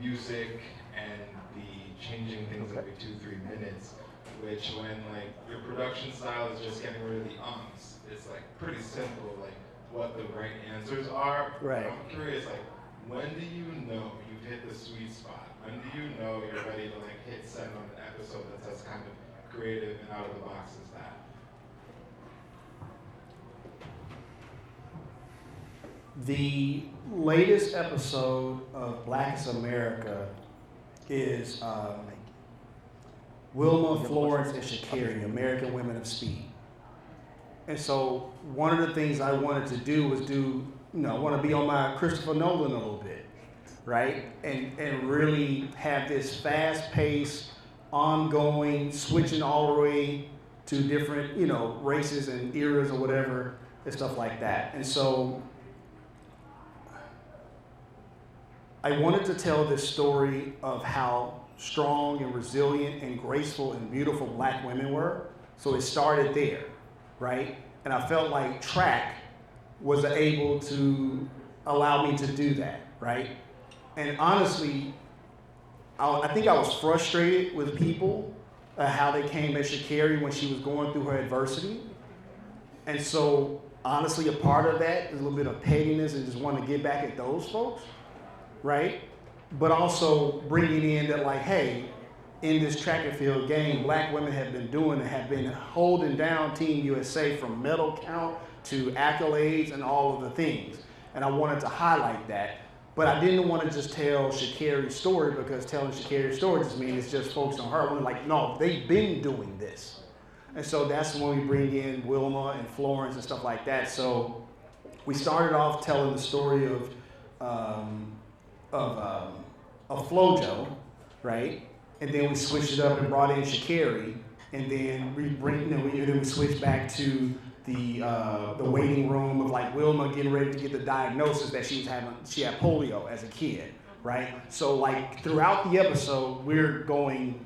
music and the changing things every 2-3 minutes, which when your production style is just getting rid of the ums, it's pretty simple what the right answers are. Right. I'm curious when do you know you've hit the sweet spot? When do you know you're ready to hit send on an episode that's as kind of creative and out of the box as that? The latest episode of Blackest America is Wilma, Florence, and Sha'Carri, American Women of Speed. And so one of the things I wanted to do was I want to be on my Christopher Nolan a little bit, right? And really have this fast-paced, ongoing, switching all the way to different, races and eras or whatever, and stuff like that. And so I wanted to tell this story of how strong and resilient and graceful and beautiful Black women were. So it started there, right? And I felt like track was able to allow me to do that, right? And honestly, I think I was frustrated with people how they came at Sha'Carri when she was going through her adversity. And so honestly, a part of that is a little bit of pettiness and just wanting to get back at those folks, right? But also bringing in that hey, in this track and field game, Black women have been holding down Team USA from medal count to accolades and all of the things. And I wanted to highlight that. But I didn't want to just tell Sha'Carri's story because telling Sha'Carri's story just means it's just focused on her. We're no, they've been doing this. And so that's when we bring in Wilma and Florence and stuff like that. So we started off telling the story of FloJo, right? And then we switched it up and brought in Sha'Carri, and then we switched back to the waiting room of Wilma getting ready to get the diagnosis that she had polio as a kid, right? So throughout the episode, we're going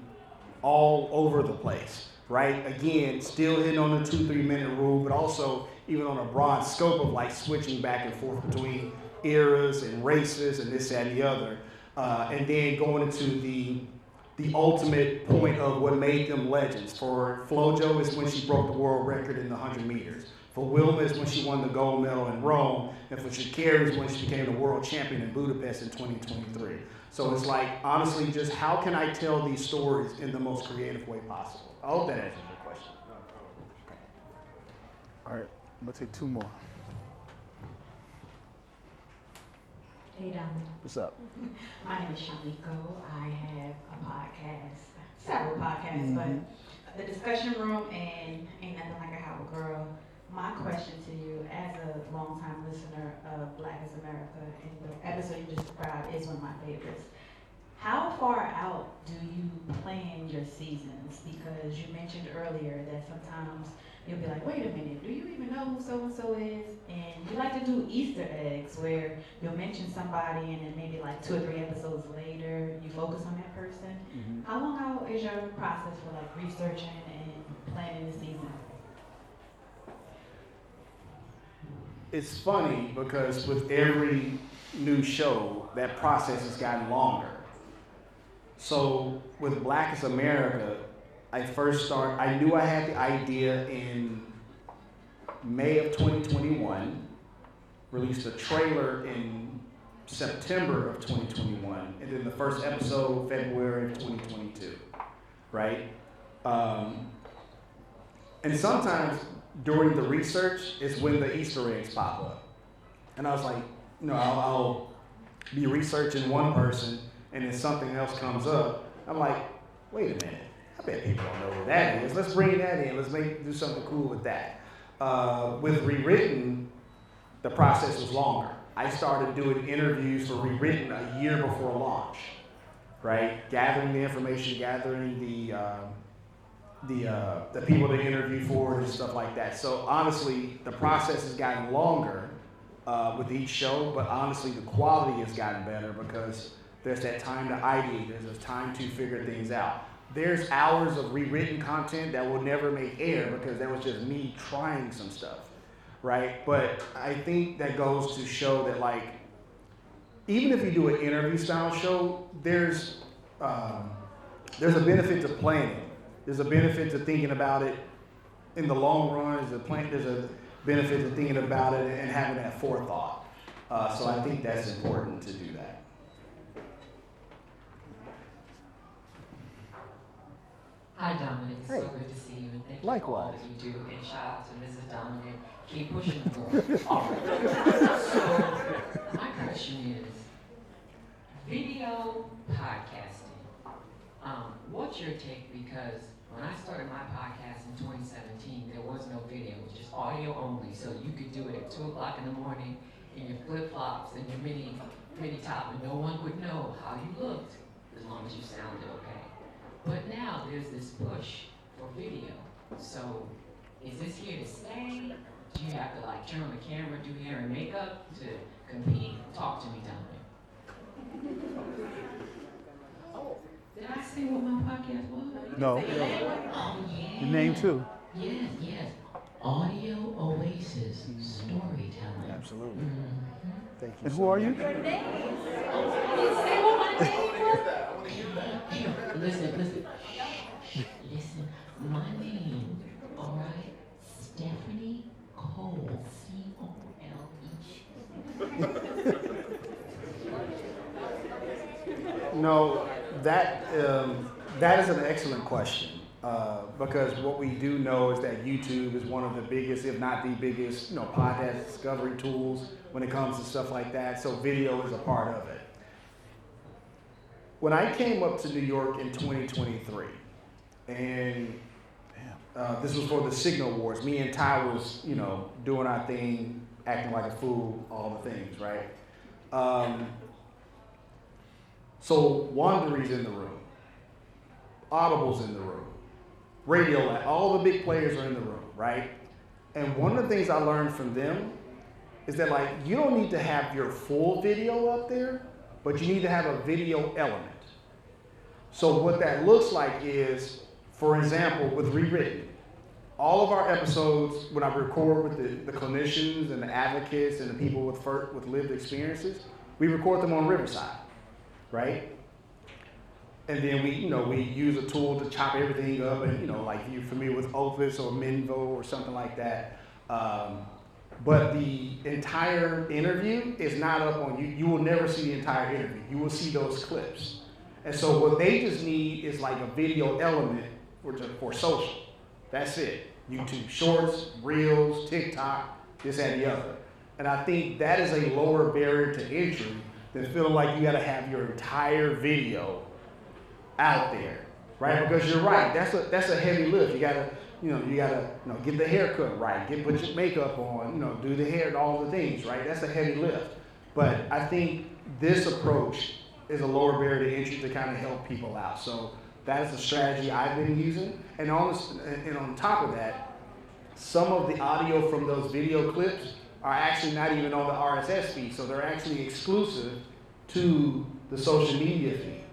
all over the place, right? Again, still hitting on the 2-3 minute rule, but also even on a broad scope of switching back and forth between eras and races and this, that, and the other. And then going into the ultimate point of what made them legends. For FloJo is when she broke the world record in the 100 meters. For Wilma is when she won the gold medal in Rome. And for Sha'Carri is when she became the world champion in Budapest in 2023. So it's honestly, just how can I tell these stories in the most creative way possible? I hope that answers your question. All right. I'm gonna take 2 more. Hey, Dominic. What's up? My name is Shamiko. I have a podcast, several podcasts, but the discussion room and Ain't Nothing Like a How a Girl. My question to you, as a longtime listener of Black is America, and the episode you just described is one of my favorites. How far out do you plan your seasons? Because you mentioned earlier that sometimes you'll be like, wait a minute, do you even know who so-and-so is? And you like to do Easter eggs where you'll mention somebody and then maybe like 2 or 3 episodes later, you focus on that person. How long out is your process for like researching and planning the season? It's funny because with every new show, that process has gotten longer. So with Black is America, I knew I had the idea in May of 2021, released a trailer in September of 2021, and then the first episode February of 2022, right? And sometimes during the research is when the Easter eggs pop up. And I was like, I'll be researching one person and then something else comes up. I'm like, wait a minute, I bet people don't know who that is. Let's bring that in, let's do something cool with that. With Rewritten, the process was longer. I started doing interviews for Rewritten a year before launch, right? Gathering the information, gathering the people to interview for and stuff like that. So honestly, the process has gotten longer with each show, but honestly, the quality has gotten better because there's that time to ideate, there's a time to figure things out. There's hours of rewritten content that will never make air because that was just me trying some stuff, right? But I think that goes to show that, like, even if you do an interview style show, there's a benefit to planning. There's a benefit to thinking about it in the long run. There's a benefit to thinking about it and having that forethought. So I think that's important to do that. Hi, Dominic. It's Hey. so good to see you, and thank you Likewise. for all that you do. And shout out to Mrs. Dominic. Keep pushing forward. All right. So, my question is, video podcasting. What's your take? Because when I started my podcast in 2017, there was no video. It was just audio only. So you could do it at 2 o'clock in the morning in your flip-flops and your mini top, and no one would know how you looked as long as you sounded okay. But now there's this push for video. So is this here to stay? Do you have to like turn on the camera, do hair and makeup to compete? Talk to me, Dominic. Oh, did I say what my podcast was? No. Oh, yeah. Your name too. Yes. Audio Oasis Storytelling. Absolutely. Thank you. And who are you? Your name? You say what my name was? Listen. My name, all right? Stephanie Cole, C-O-L-E. No, that is an excellent question because what we do know is that YouTube is one of the biggest, if not the biggest, podcast discovery tools when it comes to stuff like that. So video is a part of it. When I came up to New York in 2023, and this was for the Signal Awards, me and Ty was, doing our thing, acting like a fool, all the things, right? So Wandery's in the room, Audible's in the room, Radio, all the big players are in the room, right? And one of the things I learned from them is that, like, you don't need to have your full video up there, but you need to have a video element. So what that looks like is, for example, with Rewritten, all of our episodes, when I record with the clinicians and the advocates and the people with lived experiences, we record them on Riverside, right? And then we use a tool to chop everything up, and like you're familiar with Opus or Minvo or something like that. But the entire interview is not up on you. You will never see the entire interview. You will see those clips. And so what they just need is like a video element for social. That's it. YouTube Shorts, Reels, TikTok, this and the other. And I think that is a lower barrier to entry than feeling like you got to have your entire video out there, right? Because you're right, that's a heavy lift. You gotta get the haircut right, put your makeup on, do the hair and all the things, right? That's a heavy lift. But I think this approach is a lower barrier to entry to kind of help people out. So that is a strategy I've been using. And on top of that, some of the audio from those video clips are actually not even on the RSS feed, so they're actually exclusive to the social media feed,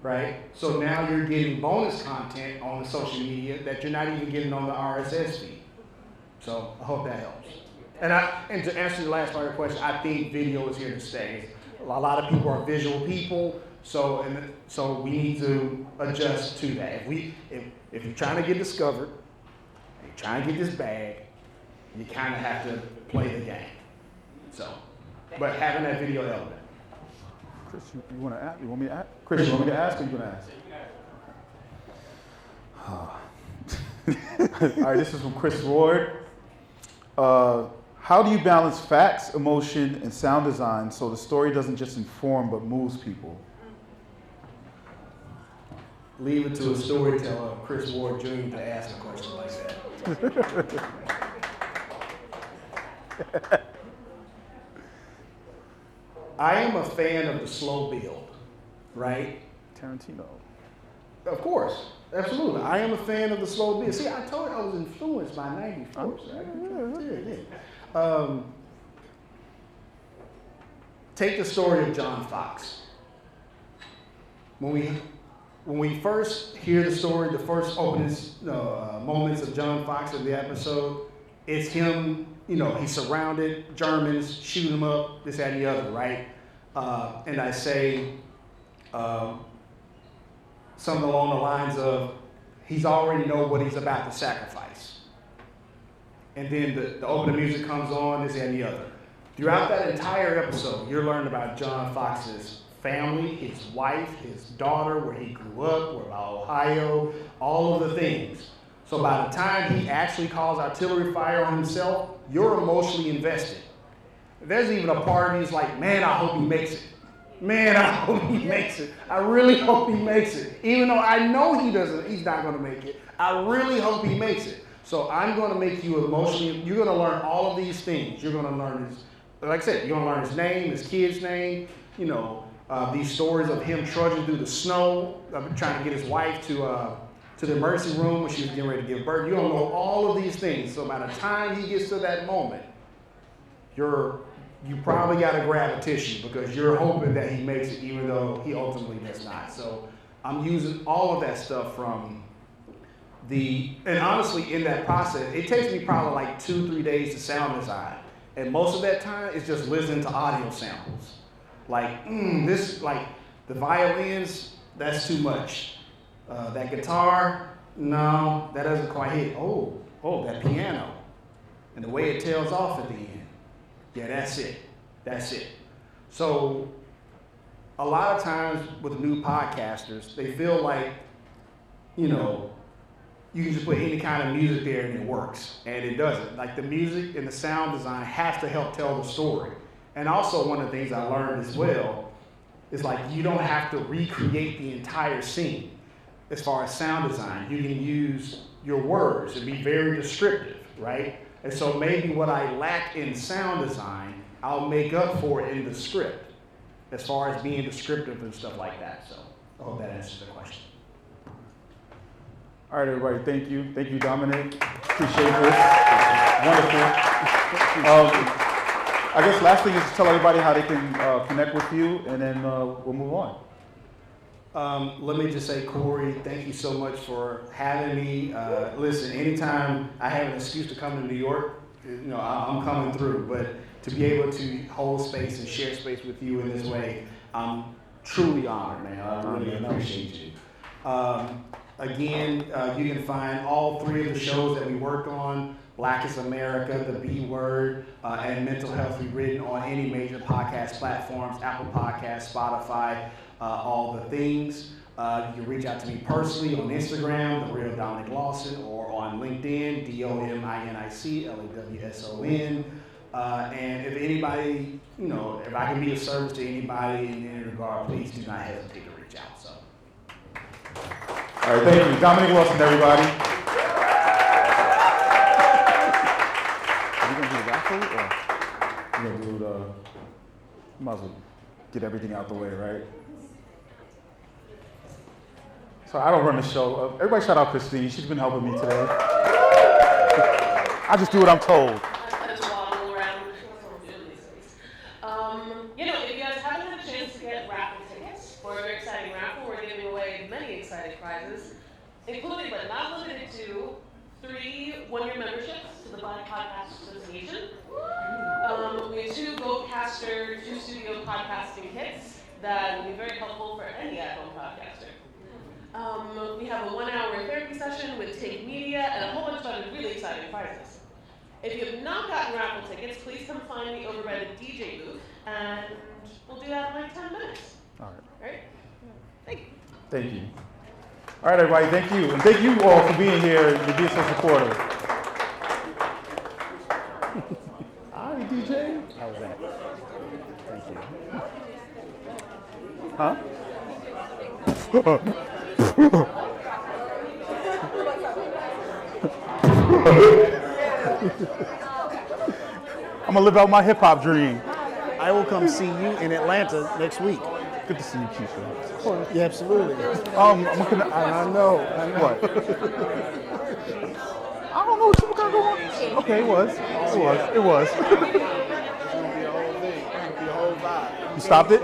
right? So now you're getting bonus content on the social media that you're not even getting on the RSS feed. So I hope that helps. And to answer the last part of the question, I think video is here to stay. A lot of people are visual people, so we need to adjust to that. If you're trying to get discovered, you're trying to get this bag, you kind of have to play the game. So, but having that video element. Chris, you want to ask? You want me to ask? Chris, you want me to ask or you going to ask? All right, this is from Chris Ward. How do you balance facts, emotion, and sound design so the story doesn't just inform but moves people? Leave it to a storyteller, Chris Ward Jr., to ask a question like that. I am a fan of the slow build, right? Tarantino. Of course, absolutely. I am a fan of the slow build. See, I told you I was influenced by 94. Take the story of John Fox. When we first hear the story, the first opening moments of John Fox in the episode, it's him, he's surrounded, Germans shoot him up, this, that, and the other, right? And I say something along the lines of, he's already know what he's about to sacrifice. And then the opening music comes on, this, that, and the other. Throughout that entire episode, you're learning about John Fox's family, his wife, his daughter, where he grew up, where about Ohio, all of the things. So by the time he actually calls artillery fire on himself, you're emotionally invested. There's even a part of me that's like, man, I hope he makes it. Man, I hope he makes it. I really hope he makes it. Even though I know he's not going to make it. I really hope he makes it. So I'm going to make you emotionally, you're going to learn all of these things. You're going to learn his, like I said, you're going to learn his name, his kid's name, these stories of him trudging through the snow, trying to get his wife to the emergency room when she was getting ready to give birth. You don't know all of these things. So by the time he gets to that moment, you probably got to grab a tissue because you're hoping that he makes it, even though he ultimately does not. So I'm using all of that stuff from and honestly, in that process, it takes me probably like 2-3 days to sound design. And most of that time is just listening to audio samples. Like, the violins, that's too much. That guitar, no, that doesn't quite hit. Oh, that piano. And the way it tails off at the end. Yeah, that's it. So a lot of times with new podcasters, they feel like, you can just put any kind of music there and it works. And it doesn't. Like the music and the sound design has to help tell the story. And also one of the things I learned as well is like you don't have to recreate the entire scene as far as sound design. You can use your words and be very descriptive, right? And so maybe what I lack in sound design, I'll make up for it in the script as far as being descriptive and stuff like that. So I hope that answers the question. All right, everybody, thank you. Thank you, Dominic. Appreciate this. Wonderful. I guess last thing is to tell everybody how they can connect with you, and then we'll move on. Let me just say, Corey, thank you so much for having me. Listen, anytime I have an excuse to come to New York, I'm coming through. But to be able to hold space and share space with you in this way, I'm truly honored, man. I really appreciate you. Again, you can find all 3 of the shows that we work on, Black is America, The B Word, and Mental Health Rewritten on any major podcast platforms, Apple Podcasts, Spotify, all the things. You can reach out to me personally on Instagram, The Real Dominic Lawson, or on LinkedIn, DOMINIC LAWSON. And if anybody, if I can be of service to anybody in any regard, please do not hesitate to reach out. So. All right, thank you. Dominic Lawson, everybody. Are you going to do the raffle or you going to do the, might as well get everything out the way, right? So I don't run the show. Everybody shout out Christine. She's been helping me today. I just do what I'm told. If you guys haven't had a chance to get raffle tickets for a very exciting raffle, we're giving away many exciting prizes, including but not limited to 3 one-year memberships to the Black Podcast Association. We have 2 Goldcaster, 2 studio podcasting kits that will be very helpful for any at-home podcaster. We have a 1-hour therapy session with Take Media and a whole bunch of other really exciting prizes. If you have not gotten raffle tickets, please come find me over by the DJ booth, and we'll do that in like 10 minutes. All right. All right? Thank you. Thank you. All right, everybody, thank you. And thank you all for being here and being so supportive. All right, DJ. How was that? Thank you. Huh? I'm gonna live out my hip hop dream. I will come see you in Atlanta next week. Good to see you, Keisha. Yeah, absolutely. I'm gonna. I know. What? I don't know what you were gonna go on. Okay, it was. It's gonna be a whole thing. It's gonna be a whole vibe. You stopped it?